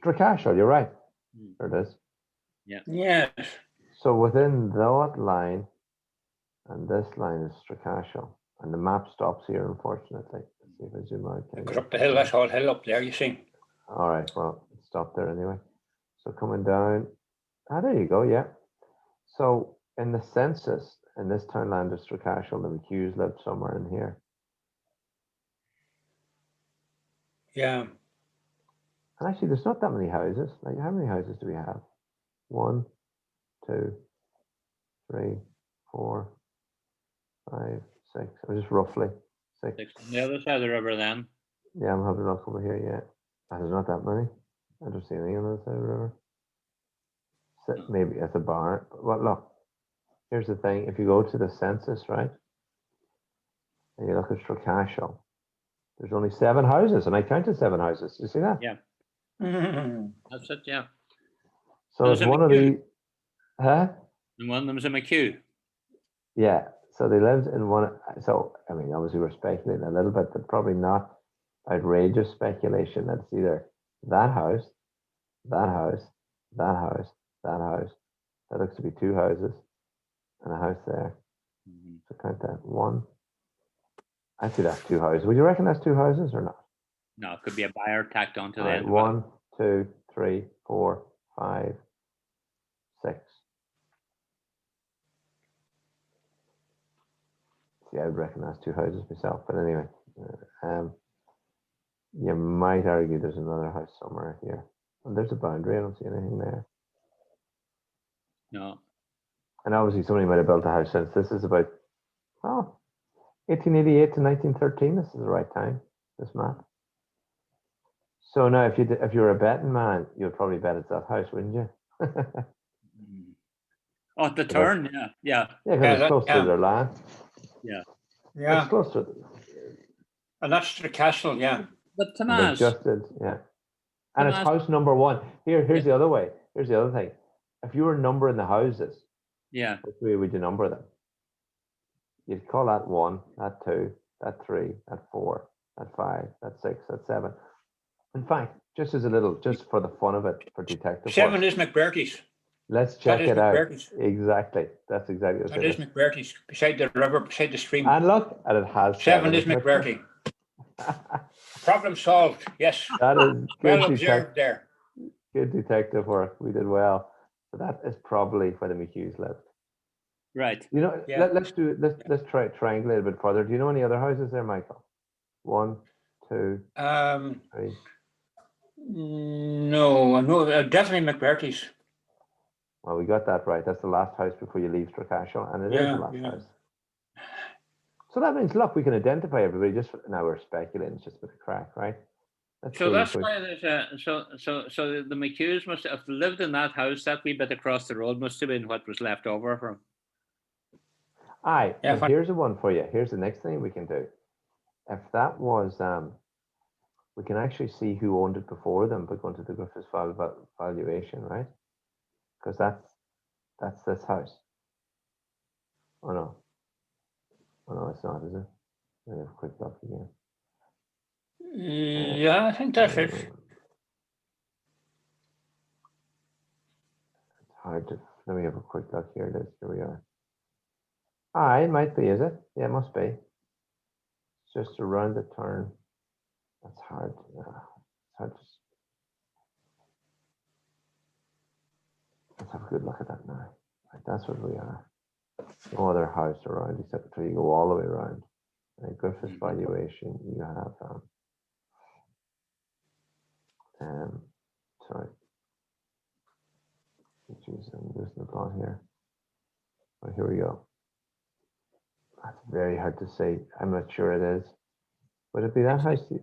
Straboy, you're right. There it is. Yes. So within that line and this line is Straboy. And the map stops here, unfortunately. Let's see if I zoom out. It goes up the hill, that's all hill up there, you see. All right, well, it stopped there anyway. So coming down, there you go, yeah. So in the census, in this townland of Straboy, the McHughes lived somewhere in here. Yeah. And actually, there's not that many houses. Like, how many houses do we have? 1, 2, 3, 4, 5, 6. Or just roughly 6. On the other side of the river, then. Yeah, I'm having a look over here. Yeah, there's not that many. I don't see any on the other side of the river. Maybe at the barn. Well, look. Here's the thing. If you go to the census, right, and you look at Straboy, there's only 7 houses, and I counted 7 houses. You see that? Yeah. That's it. Yeah. So it's one of the, huh? And one of them's a McHugh. Yeah. So they lived in one. So I mean, obviously we're speculating a little bit, but probably not outrageous speculation. That's either that house, that house, that house, that house. That looks to be 2 houses, and a house there. So count that 1. Actually, that's 2 houses. Would you reckon that's 2 houses or not? No, it could be a buyer tacked onto the Right, end. 1, 2, 3, 4, 5, 6. See, I would reckon that's 2 houses myself. But anyway, you might argue there's another house somewhere here. And there's a boundary. I don't see anything there. No. And obviously, somebody might have built a house since this is about 1888 to 1913. This is the right time. This map. So now, if you're a betting man, you'd probably bet it's that house, wouldn't you? Oh, at the turn, yeah. Yeah, because it's close to their land. Yeah. Yeah. It's close to. And that's the castle, yeah. But Tomas. Yeah. And it's house number 1. Here's the other way. Here's the other thing. If you were numbering the houses, which way would you number them? You'd call that 1, that 2, that 3, that 4, that 5, that 6, that 7. In fact, just for the fun of it, for detective 7 work, is McBurty's. let's check it out. Exactly. That's exactly what it is. That is McBurty's, beside the river, beside the stream. And look, and it has 7 is McBurty. Problem solved. Yes. That is well observed there. Good detective work. We did well. So that is probably where the McHughes lived. Right. You know, let's try triangulate a bit further. Do you know any other houses there, Michael? 1, 2, 3. No, definitely McBurty's. Well, we got that right. That's the last house before you leave Straboy, and it is the last house. So that means, look, we can identify everybody. Just now we're speculating. It's just a bit of crack, right? So that's why there's so the McHughes must have lived in that house. That wee bit across the road must have been what was left over from. Aye, but here's the one for you. Here's the next thing we can do. If that was, we can actually see who owned it before them, but going to the Duchas valuation, right? Because that's this house. Oh no, it's not, is it? Let me have a quick look again. Yeah, I think that's it. It's hard to. Let me have a quick look here. It is. Here we are. It might be, is it? Yeah, it must be. It's just around the turn. That's hard. It's hard to. Let's have a good look at that now. Right, that's what we are. No other house around except until you go all the way around. Right, Griffith's valuation. You have sorry. Jeez, I'm losing the plot here. Oh, here we go. That's very hard to say. I'm not sure it is. Would it be that house?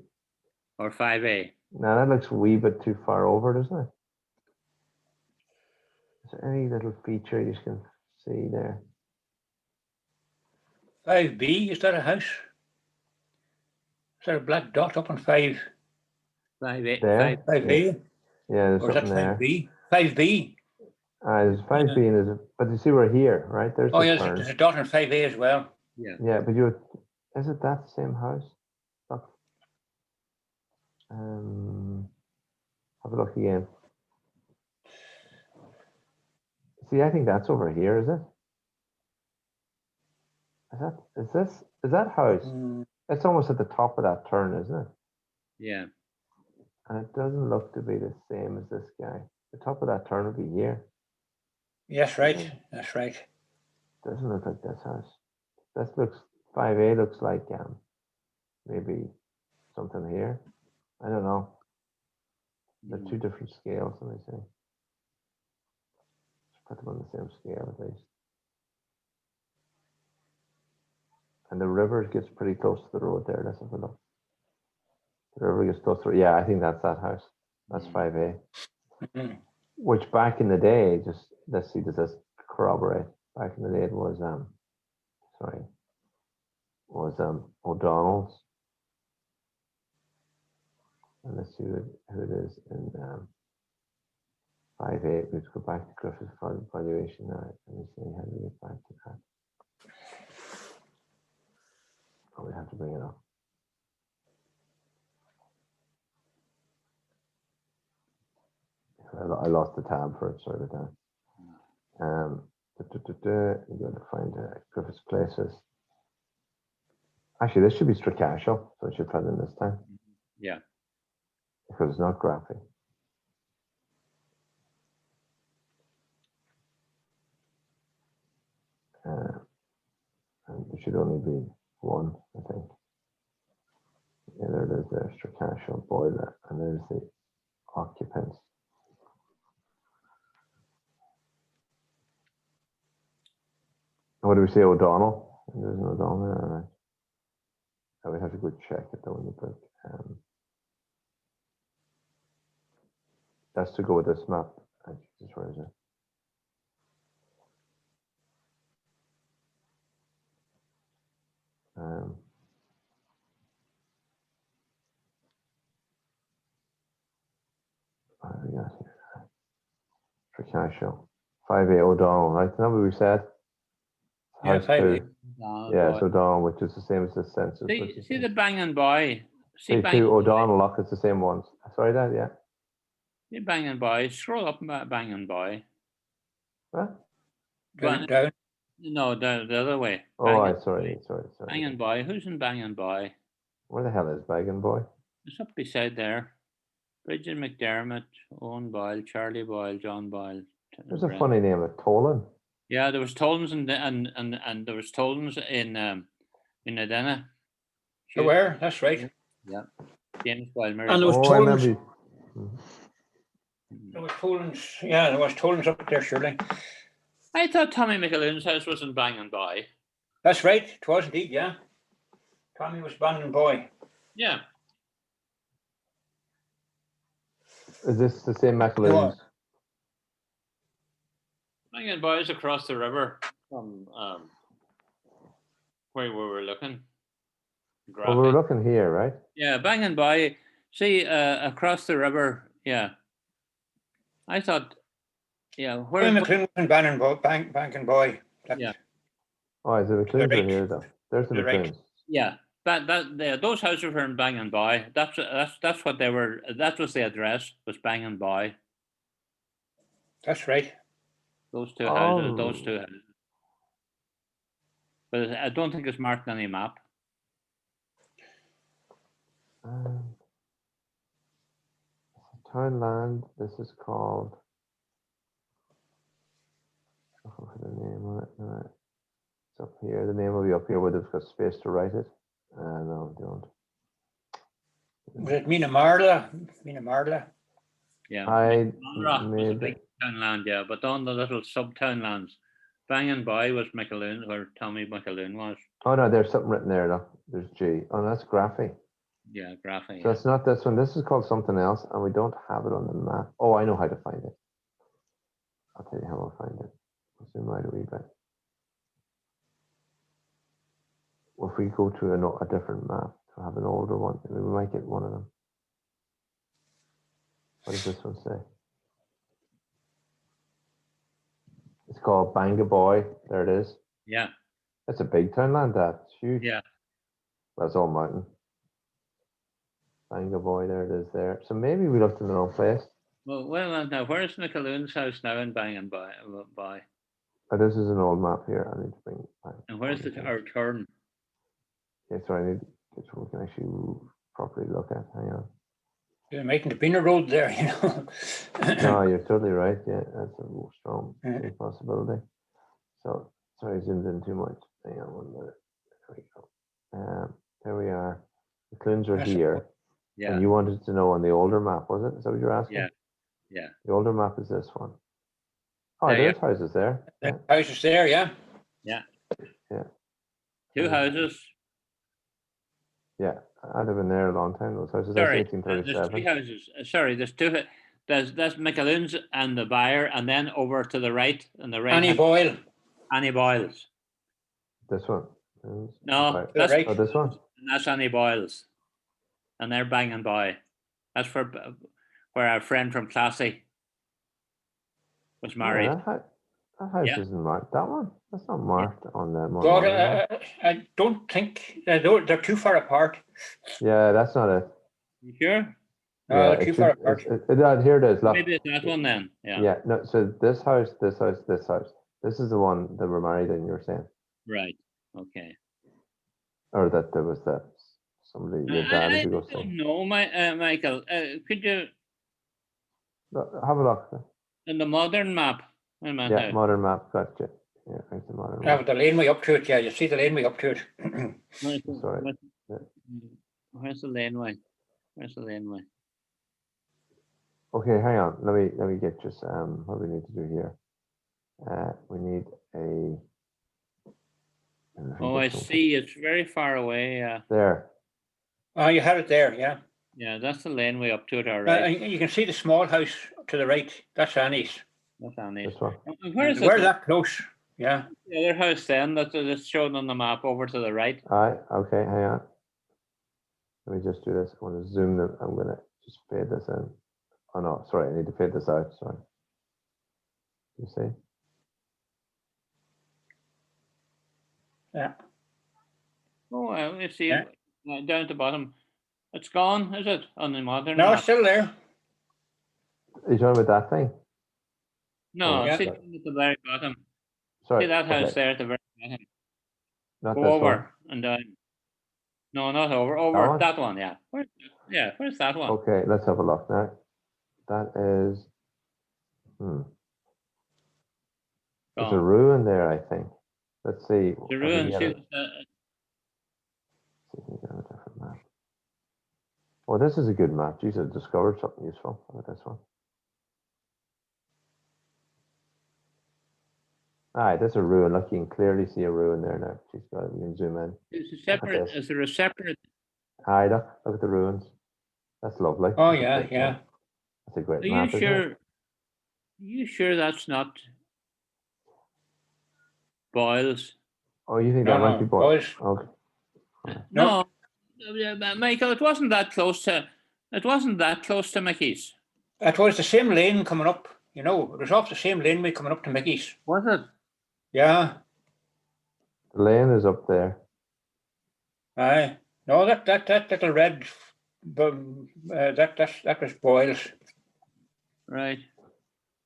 Or 5A? No, that looks a wee bit too far over, doesn't it? Is there any little feature you can see there? 5B, is that a house? Is there a black dot up on 5? 5A. There? 5A? Yeah, there's or is that something there. 5B? 5B? There's 5B and but you see we're here, right? There's Oh, the yes, turn. there's a dot on 5A as well. Yeah. Yeah, but is it that same house? Look. Have a look again. See, I think that's over here, is it? Is that house? It's almost at the top of that turn, isn't it? Yeah. And it doesn't look to be the same as this guy. The top of that turn would be here. Yes, right. That's right. Doesn't look like this house. This looks 5A looks like maybe something here. I don't know. They're two different scales, let me see. Let's put them on the same scale at least. And the river gets pretty close to the road there. Let's have a look. The river gets close to, yeah, I think that's that house. That's 5A. Which back in the day, just let's see, does this corroborate? Back in the day, it was O'Donnell's. And let's see who it is in 5A. Let's go back to Griffith's valuation now. Let me see how do we get back to that. Oh, we have to bring it up. I lost the tab for it. Sorry about that. You're going to find Griffith's Places. Actually, this should be Stracashel, so I should put it in this time. Yeah. Because it's not graphic. And there should only be one, I think. Yeah, there it is there, Stracashel boiler, and there's the occupants. What do we say, O'Donnell? There's an O'Donnell there, all right. I would have to go check it though in the book. That's to go with this map. Just where is it? What have we got here? Stracashel. 5A O'Donnell, right? Is that what we said? Yeah, 5A. Yeah, so O'Donnell, which is the same as the census. See the Bangin' Boy. See two O'Donnell lock, it's the same ones. Sorry, Dad, yeah. See Bangin' Boy. Scroll up Bangin' Boy. What? Down. No, the other way. Oh, sorry. Bangin' Boy. Who's in Bangin' Boy? Where the hell is Bangin' Boy? It's up beside there. Bridget McDermott, Owen Boyle, Charlie Boyle, John Boyle. There's a funny name of Tolan. Yeah, there was Tolans and there was Tolans in Edina. Where? That's right. Yeah. James Boyle Murray. And there was Tolans. There was Tolans. Yeah, there was Tolans up there, surely. I thought Tommy McAloon's house was in Bangin' Boy. That's right. It was indeed, yeah. Tommy was Bangin' Boy. Yeah. Is this the same McAloon's? Bangin' Boy is across the river from where we were looking. Well, we were looking here, right? Yeah, Bangin' Boy. See, across the river, yeah. I thought, yeah. Where McLean was in Bangin' Boy. Yeah. Oh, is it McLean's right here, though? There's the McLean's. Right. Yeah. Those houses were in Bangin' Boy. That's what they were. That was the address. Was Bangin' Boy. That's right. Those two houses. But I don't think it's marked on any map. Townland. This is called. Looking for the name on it. No, it's up here. The name will be up here where they've got space to write it. No, don't. Was it Mina Marla? Yeah. I was a big townland, yeah, but on the little sub-townlands, Bangin' Boy was McAloon, where Tommy McAloon was. Oh no, there's something written there. Look, there's G. Oh, that's Graffy. Yeah, Graffy. So it's not this one. This is called something else, and we don't have it on the map. Oh, I know how to find it. I'll tell you how I'll find it. I'll zoom right a wee bit. Well, if we go to a different map, to have an older one, we might get one of them. What does this one say? called Bangaboy. There it is. Yeah. That's a big townland. That's huge. Yeah. That's all mountain. Bangaboy. There it is. There. So maybe we looked in the wrong place. Well, now where's McAloon's house now in Bang and By? Oh, this is an old map here. I need to bring. And where's our turn? Okay, so I need which we can actually properly look at. Hang on. You're making the Pinner Road there, you know. No, you're totally right. Yeah, that's a strong possibility. So sorry, I zoomed in too much. Hang on 1 minute. There we go. There we are. The clunes are here. Yeah. And you wanted to know on the older map, was it? Is that what you're asking? Yeah. Yeah. The older map is this one. Oh, There there's houses there. The house is there, yeah. Yeah. Yeah. 2 houses. Yeah, I'd have been there a long time. Those houses. Sorry, That's there's 1837. 3 houses. Sorry, there's 2. That's McAloon's and the buyer, and then over to the right, and the right. Annie Boyle. Annie Boyle's. This one. No, that's right. Oh, this one. That's Annie Boyle's, and they're Bang and By. That's where our friend from Classy was married. Yeah, that house isn't marked. That one. That's not marked on the. God, I don't think they're too far apart. Yeah, that's not it. You sure? No, they're too far apart. Here it is. Look. Maybe it's that one then. Yeah. Yeah. No. So this house, this house, this house. This is the one that we're married in. You're saying. Right. Okay. Or that there was that somebody your dad I to go don't see. know, Michael. Could you Have a look. in the modern map? Wait a minute Yeah, now. modern map. Gotcha. Yeah, thanks the modern Yeah, map. the laneway up to it, yeah. You see the laneway up to it. Sorry. Where's the laneway? Where's the laneway? Okay, hang on. Let me get just what we need to do here. We need a. Oh, I see. It's very far away. Yeah. There. Oh, you had it there, yeah. Yeah, that's the laneway up to it, all right. You can see the small house to the right. That's Annie's. That's Annie's. This one. We're that close, yeah. The other house then that's shown on the map over to the right. Okay, hang on. Let me just do this. I want to zoom them. I'm going to just fade this in. Oh, no, sorry. I need to fade this out. Sorry. You see? Yeah. Oh, well, you see down at the bottom. It's gone, is it, on the modern No, map? it's still there. Are you talking about that thing? No, Yeah. see at the very bottom. Sorry. See that house there at the very bottom. Not Go this over one. and down. No, not over. Over that one, yeah. Where's that one? Okay, let's have a look now. That is. There's a ruin there, I think. Let's see. The ruin. See if we can get a different map. Oh, this is a good map. Jesus, I discovered something useful. Look at this one. There's a ruin. Look, you can clearly see a ruin there now. She's got it. You can zoom in. It's a separate. Is there a separate? Look at the ruins. That's lovely. Oh, That's yeah. That's a great Are map. you sure? Are you sure that's not Boyle's? Oh, you think that might be Boyle's? Okay. No, Michael, it wasn't that close to. It wasn't that close to Mickey's. It was the same lane coming up. You know, it was off the same laneway coming up to Mickey's. Was it? Yeah. The lane is up there. Aye. No, that little red, that was Boyle's. Right.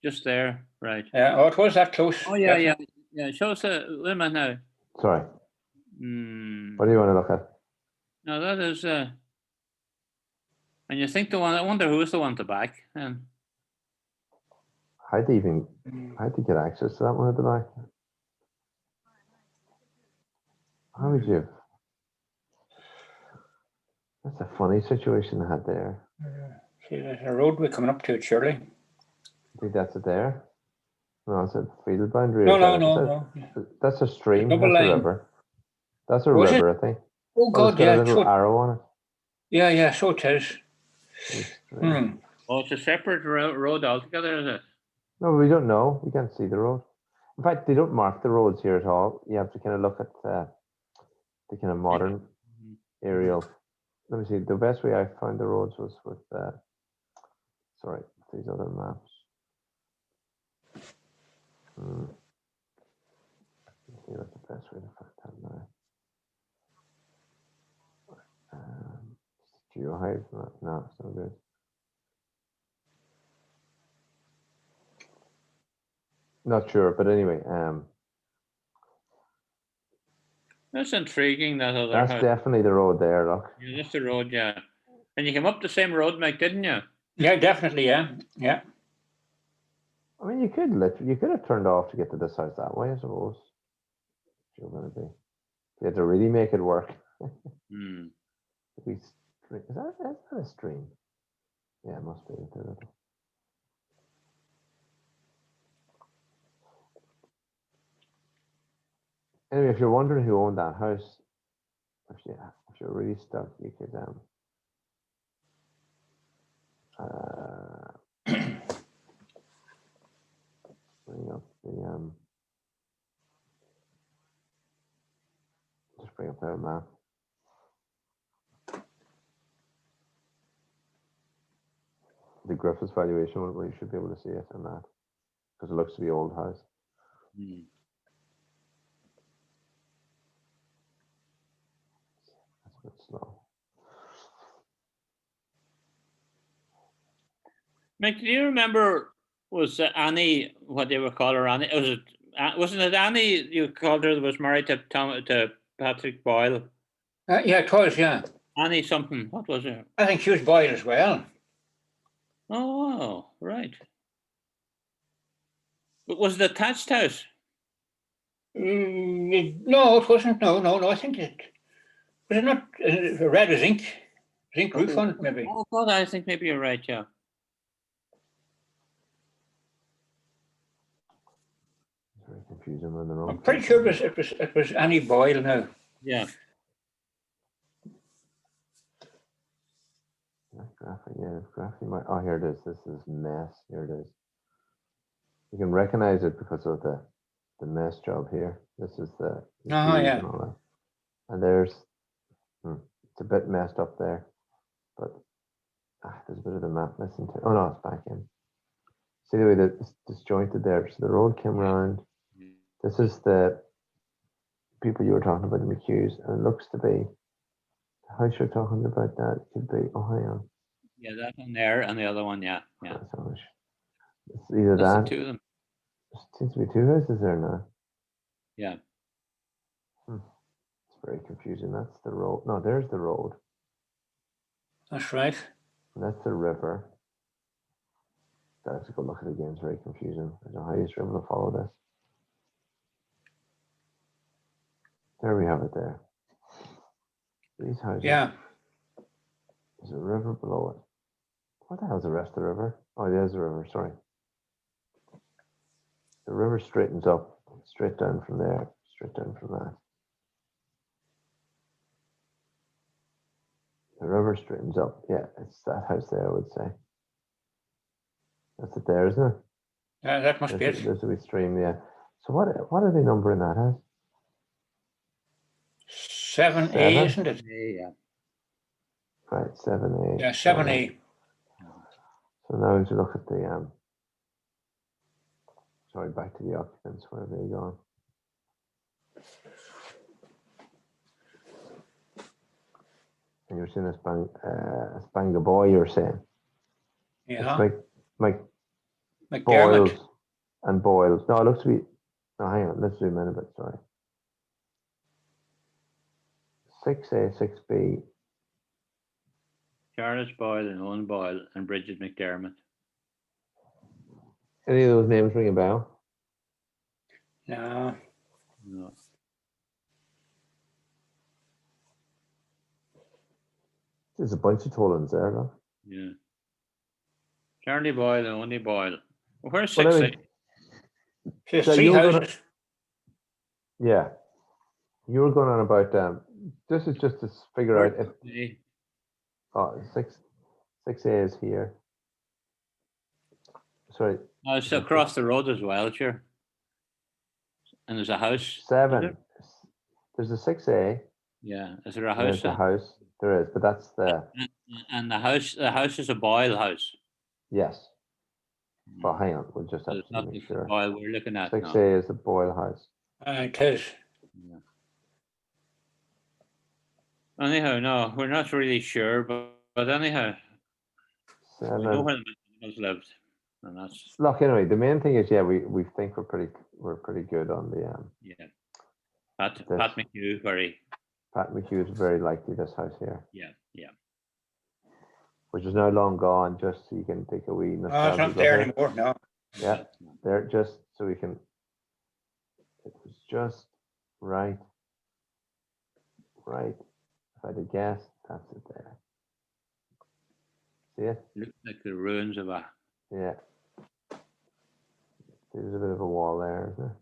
Just there. Right. Yeah. Oh, it was that close. Oh yeah, definitely. Yeah. Show us a minute now. Sorry. What do you want to look at? No, that is. And you think the one? I wonder who is the one at the back. How'd they get access to that one at the back? How would you? That's a funny situation they had there. See, there's a roadway coming up to it, surely. I think that's it there. No, it's a field boundary. No. That's a stream. That's Double a line. river. That's a river, I think. Oh God, it's got yeah. a little arrow on it. Yeah, so it is. Oh, it's a separate road altogether, is it? No, we don't know. We can't see the road. In fact, they don't mark the roads here at all. You have to kind of look at the kind of modern aerial. Let me see. The best way I found the roads was with these other maps. see what the best way to find that now. Geohive? No, it's not good. Not sure, but anyway, That's intriguing, that other that's house. definitely the road there, look. Yeah, that's the road, yeah. And you came up the same road, Mike, didn't you? Yeah, definitely, yeah. Yeah. I mean, you could have turned off to get to this house that way, I suppose. You're going to be. You had to really make it work. Hmm. Is that a stream? Yeah, it must be. Anyway, if you're wondering who owned that house, if you're really stuck, you could bring up the just bring up their map. The Griffiths valuation, well, you should be able to see it on that because it looks to be old house. Hmm. That's a bit slow. Mike, do you remember, was Annie, what they would call her, Annie? Wasn't it Annie you called her that was married to Patrick Boyle? Yeah, it was, yeah. Annie something, what was it? I think she was Boyle as well. Oh, right. But was it a thatched house? No, it wasn't. No. I think it was it not red as ink. Zinc roof on it, maybe. Oh, God, I think maybe you're right, yeah. It's very confusing when they're wrong. I'm pretty sure it was Annie Boyle now. Yeah. Graphing. Oh, here it is. This is mess. Here it is. You can recognize it because of the mess job here. This is the yeah. and all that. And there's it's a bit messed up there, but there's a bit of the map missing too. Oh no, it's back in. See the way that it's disjointed there. So the road came around. This is the people you were talking about, the McHughes, and it looks to be the house you're talking about. That could be. Oh, hang on. Yeah, that one there and the other one, yeah. It's either That's that. the two of them. There seems to be two houses there now. Yeah. It's very confusing. That's the road. No, there's the road. That's right. And that's the river. I have to go look at it again. It's very confusing. I don't know how you're able to follow this. There we have it there. These houses. Yeah. There's a river below it. What the hell's the rest of the river? Oh, there's the river, sorry. The river straightens up, straight down from there, straight down from that. The river straightens up. Yeah, it's that house there, I would say. That's it there, isn't it? Yeah, that must be it. There's a wee stream, yeah. So what are they numbering that house? 7A, isn't it? Yeah. Right, 7A. Yeah, 7A. So now to look at the sorry, back to the occupants. Where have they gone? And you're seeing a Spanga boy, you're saying? Yeah. It's like McDermott. Boyles and Boyles. No, it looks to be. No, hang on. Let's zoom in a bit. Sorry. 6A, 6B. Charles Boyle and Owen Boyle and Bridget McDermott. Any of those names ring a bell? No. No. There's a bunch of Tolans there, though. Yeah. Charlie Boyle and Owen Boyle. Well, where's Well, 6A? There's So three you're houses. Yeah. You were going on about this is just to figure out if A. 6A is here. Sorry. Oh, it's across the road as well, sure. And there's a house. 7. There's a 6A. Yeah. Is there a There's house? a house. There is, but that's the And the house is a Boyle house. yes. But hang on, we'll just have It's to not make the sure. Boyle we're looking at 6A now. is the Boyle house. It is. Yeah. Anyhow, no, we're not really sure, but anyhow, we know 7. where the McDonald's lived, and that's Look, anyway, the main thing is, yeah, we think we're pretty good on the yeah. Pat this. McHugh, very Pat McHugh is very likely this house here, yeah. which is now long gone. Just so you can take a wee Oh, it's nostalgia not look there at it. anymore. No. Yeah, there, just so we can. It was just right. If I had to guess, that's it there. See it? Looks like the ruins of a. Yeah. There's a bit of a wall there, isn't there?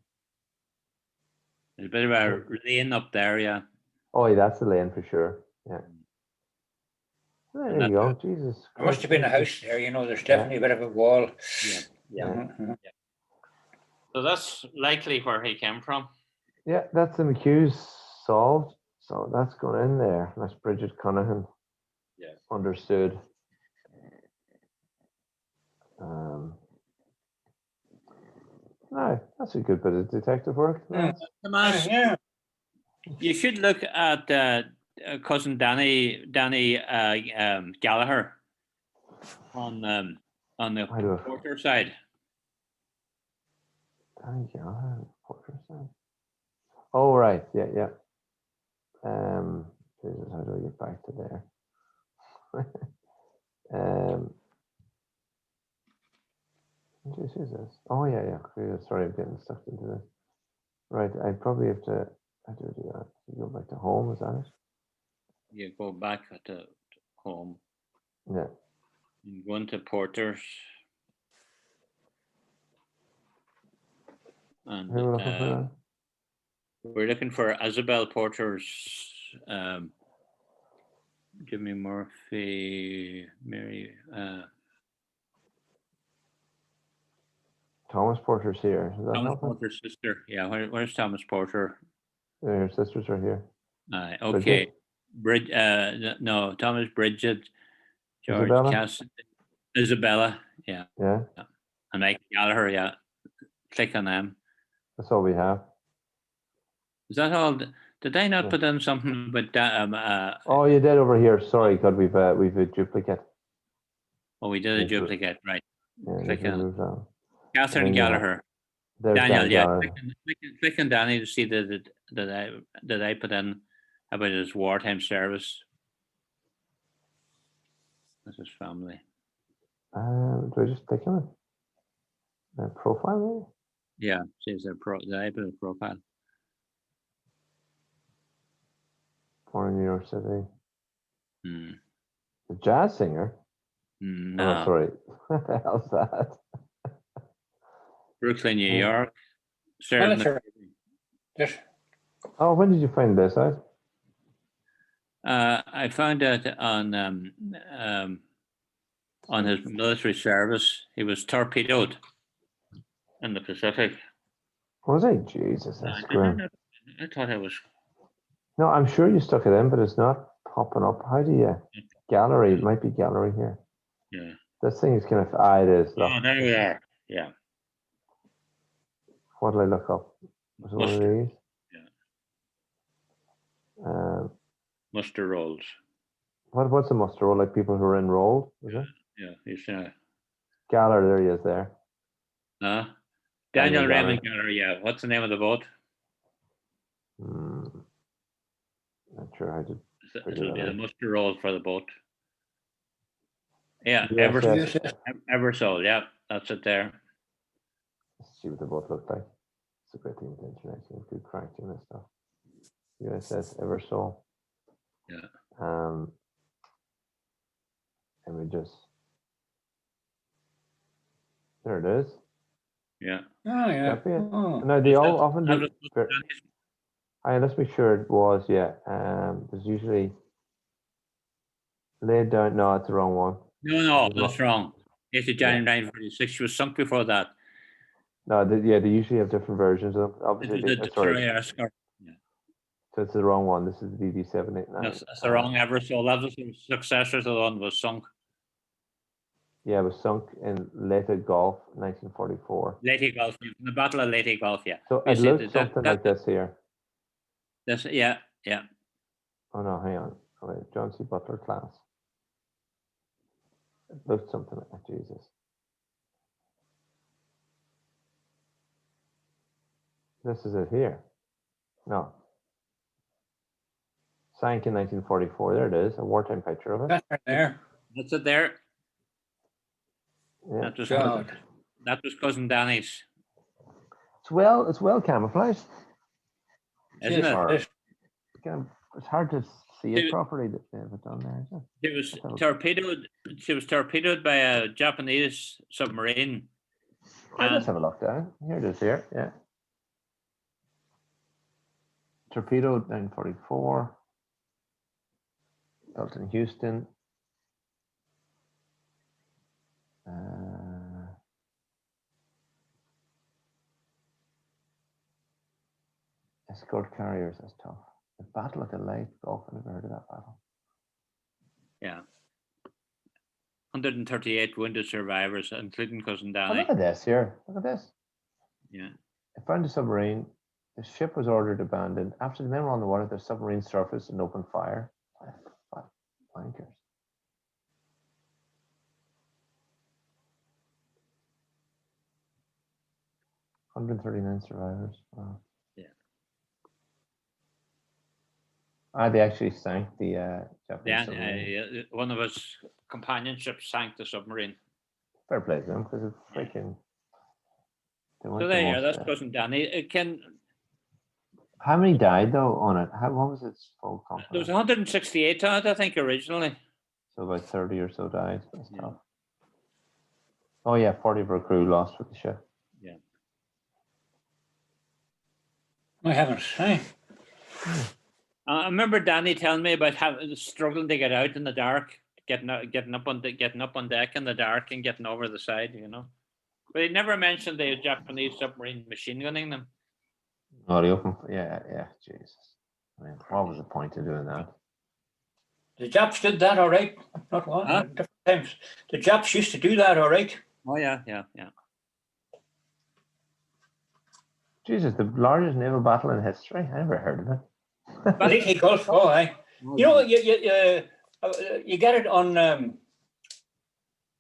There's a bit of a lane up there, yeah. Oh, yeah, that's the lane for sure. Yeah. And There you go. Jesus There must Christ. have been a house there. There's definitely a bit of a wall. Yeah. Mhm. So that's likely where he came from. Yeah, that's the McHughes solved. So that's going in there. That's Bridget Connaghan. Yeah. Understood. No, that's a good bit of detective work. Tomas, Yeah. you should look at cousin Danny Gallagher on the Porter side. Danny Gallagher, Porter side. Oh right, yeah. Jesus, how do I get back to there? Who's this? Oh yeah. Sorry, I'm getting sucked into this. Right, I probably have to. I do that. You go back to home. Is that it? You go back to home. Yeah. You go into Porter's. And Who are we looking for? We're looking for Isabel Porter's. Jimmy Murphy, Mary. Thomas Porter's here. Thomas Porter's sister. Yeah, where's Thomas Porter? Her sisters are here. Okay. No, Thomas, Bridget, George, Isabella? Cassidy, Isabella. Yeah. Yeah. And Mike Gallagher. Yeah. Click on them. That's all we have. Is that all? Did I not put in something about that? Oh, you did over here. Sorry, God, we've a duplicate. Oh, we did a duplicate, right? Yeah, click on it. Catherine Gallagher. Daniel, yeah. Click on Danny to see that I put in about his wartime service. That's his family. Do I just click on it? Profile, maybe? Yeah, says their I put a profile. Born in New York City. A jazz singer? No. Oh, sorry. What the hell's that? Brooklyn, New York. Oh, when did you find this out? I found out on his military service. He was torpedoed in the Pacific. Was he? Jesus, that's grim. I thought it was. No, I'm sure you stuck it in, but it's not popping up. How do you? Gallery. It might be gallery here. Yeah. This thing is kind of. It is. Look. Oh, there we are. Yeah. What did I look up? Was it one of these? Yeah. Muster rolls. What's a muster roll? Like people who are enrolled? Is it? Yeah. He's Galler, there he is there. Daniel Raymond Galler, yeah. What's the name of the boat? Not sure how to. It'll be the muster roll for the boat. Yeah, yes. Eversole, yeah, that's it there. Let's see what the boat looked like. It's a great thing with the internet. You can do correcting this stuff. USS Eversole. Yeah. Images. There it is. Yeah. Oh, yeah. Now they all often do. Let's make sure it was. Yeah. There's usually laid down. No, it's the wrong one. No, that's wrong. 8th of January 1946. She was sunk before that. No, they usually have different versions of them. Obviously, sorry. So it's the wrong one. This is the BB789. That's the wrong Eversole. That was the successor to the one that was sunk. Yeah, it was sunk in Leyte Gulf, 1944. Leyte Gulf, the Battle of Leyte Gulf. Yeah. So You it see looks something like this here. That's yeah. Oh no, hang on. Oh, wait, John C. Butler class. It looks something like that. Jesus. This is it here. No. Sank in 1944. There it is. A wartime picture of it. That's right there. That's it there. Yeah. That was cousin Danny's. It's well camouflaged. Isn't it? It's hard to see it properly that they have it done there. It was torpedoed. She was torpedoed by a Japanese submarine. Let's have a look down. Here it is. Here, yeah. Torpedoed 1944. Built in Houston. Escort carriers, that's tough. The Battle of the Leyte Gulf, I never heard of that battle. Yeah. 138 wounded survivors, including cousin Danny. Oh, look at this here. Look at this. Yeah. They found a submarine. The ship was ordered abandoned. After the men were on the water, the submarine surfaced and opened fire. Wankers. $139 survivors. Wow. Yeah. They actually sank the Japanese submarine. Yeah. One of his companion ships sank the submarine. Fair play to them because it's freaking. So there you go. That's cousin Danny. It can. How many died though on it? What was its full complement? There was 168 on it, I think, originally. So about 30 or so died. That's tough. Oh yeah, 40 of our crew lost with the ship. Yeah. I haven't. Hey. I remember Danny telling me about struggling to get out in the dark, getting up on deck in the dark and getting over the side, you know. But he never mentioned the Japanese submarine machine gunning them. Oh, the open, yeah, Jesus. I mean, what was the point of doing that? The Japs did that all right. Not one, different times. The Japs used to do that all right. Oh, yeah. Jesus, the largest naval battle in history? I never heard of it. Leyte Gulf, aye. You know, you get it on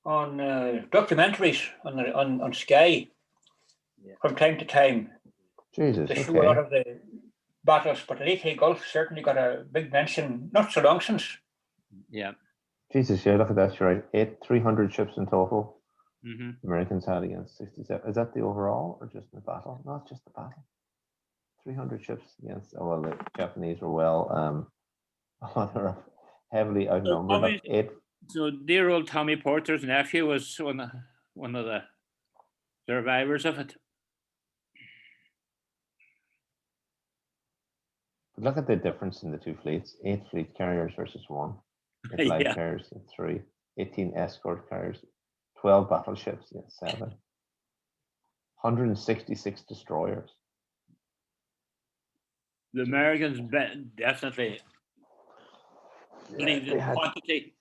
documentaries on Sky from time to time. Jesus, they show a lot of the battles, but Leyte Gulf certainly got a big mention, not so long since. Yeah. Jesus, yeah, look at that, you're right. 300 ships in total. Mm-hmm. The Americans had against 67. Is that the overall or just the battle? No, it's just the battle. 300 ships against, oh, well, the Japanese were they were heavily outnumbered. So dear old Tommy Porter's nephew was one of the survivors of it. But look at the difference in the two fleets. 8 fleet carriers versus 1. 8 light carriers and 3. 18 escort carriers. 12 battleships against 7. 166 destroyers. The Americans definitely believed in quantity.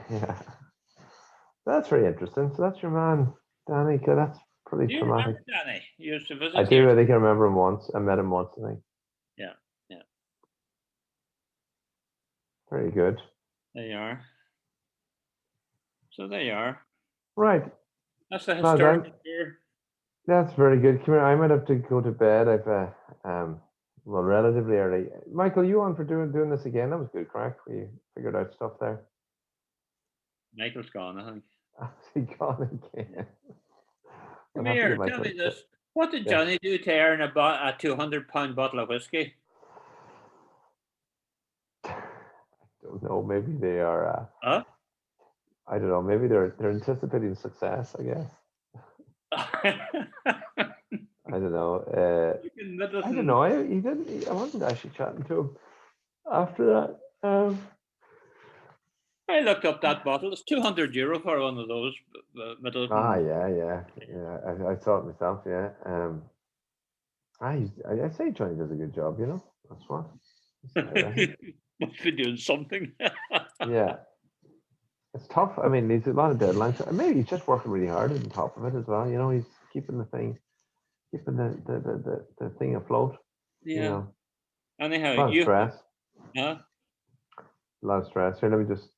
Yeah. That's very interesting. So that's your man, Danny. That's pretty traumatic. Danny? You used to visit I do. I think I remember him once. I met him once, I think. Yeah. Very good. There you are. So there you are. Right. That's the historic tour. That's very good. Come here. I might have to go to bed. I've relatively early. Michael, you on for doing this again? That was good crack. We figured out stuff there. Michael's gone, I think. He gone again. Come here, tell me this. What did Johnny do to earn a 200-pound bottle of whiskey? I don't know. Maybe they are. Huh? I don't know. Maybe they're anticipating success, I guess. I don't know. I don't know. He didn't. I wasn't actually chatting to him after that. I looked up that bottle. It's €200 for one of those. Yeah. I saw it myself. Yeah. I say Johnny does a good job. You know, that's what. Must be doing something. Yeah. It's tough. I mean, there's a lot of deadlines. Maybe he's just working really hard on top of it as well. You know, he's keeping the thing, keeping the thing afloat. Yeah. You know, Anyhow, a lot of stress. Huh? A lot of stress. Here, let me just